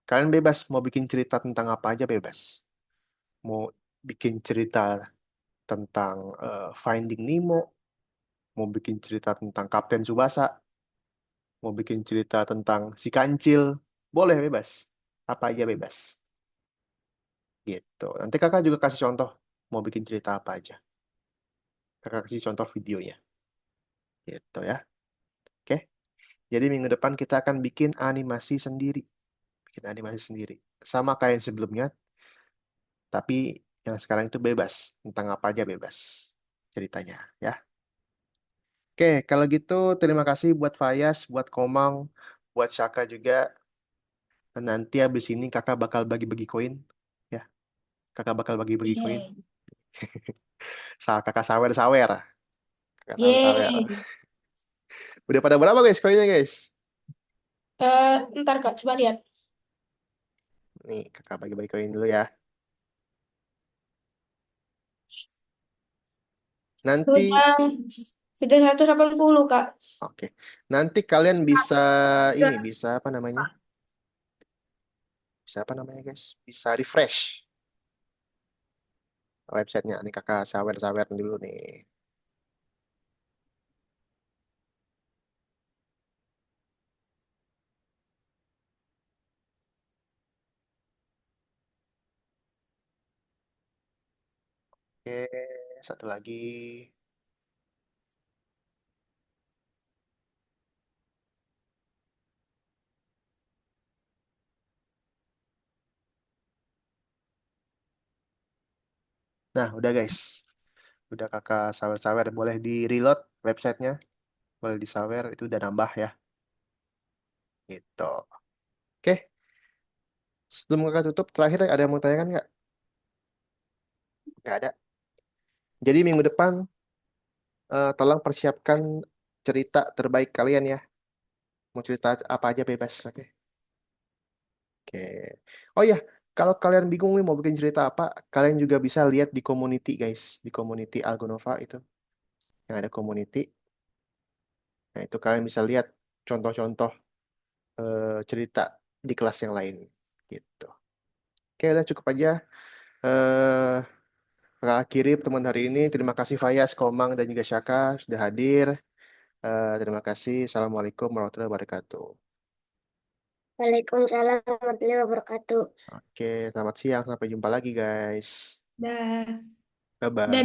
kalian bebas mau bikin cerita tentang apa aja bebas. Mau bikin cerita tentang Finding Nemo, mau bikin cerita tentang Kapten Tsubasa, mau bikin cerita tentang si Kancil, boleh bebas. Apa aja bebas. Gitu. Nanti kakak juga kasih contoh mau bikin cerita apa aja. Kakak kasih contoh videonya. Gitu ya. Oke. Jadi minggu depan kita akan bikin animasi sendiri. Bikin animasi sendiri. Sama kayak yang sebelumnya, tapi Yang sekarang itu bebas, tentang apa aja bebas ceritanya ya. Oke, kalau gitu terima kasih buat Fayas, buat Komang, buat Syaka juga. Nanti habis ini kakak bakal bagi-bagi koin ya. Kakak bakal bagi-bagi koin. Yeay. Kakak sawer-sawer. Kakak sawer-sawer. Yeay. Udah pada berapa guys koinnya guys? Ntar Kak, coba lihat. Nih, kakak bagi-bagi koin dulu ya. Nanti, Sudah 180 Kak. oke. Nanti kalian bisa ini, bisa apa namanya? Bisa apa namanya guys? Bisa refresh websitenya. Nih kakak sawer-sawer dulu nih. Oke, satu lagi. Nah, udah guys. Udah kakak sawer-sawer. Boleh di-reload websitenya. Boleh di-sawer. Itu udah nambah ya. Gitu. Oke. Sebelum kakak tutup, terakhir ada yang mau tanyakan nggak? Nggak ada. Jadi minggu depan, tolong persiapkan cerita terbaik kalian ya. Mau cerita apa aja bebas. Oke. Oke. Oh ya, kalau kalian bingung nih mau bikin cerita apa, kalian juga bisa lihat di community guys. Di community Algonova itu. Yang ada community. Nah, itu kalian bisa lihat contoh-contoh cerita di kelas yang lain. Gitu. Oke, udah cukup aja. Eh, Kakak kirim teman hari ini. Terima kasih Fayas, Komang, dan juga Syaka sudah hadir. Terima kasih. Assalamualaikum warahmatullahi wabarakatuh. Waalaikumsalam warahmatullahi wabarakatuh. Oke, selamat siang. Sampai jumpa lagi, guys. Dah. Bye-bye. Dadah.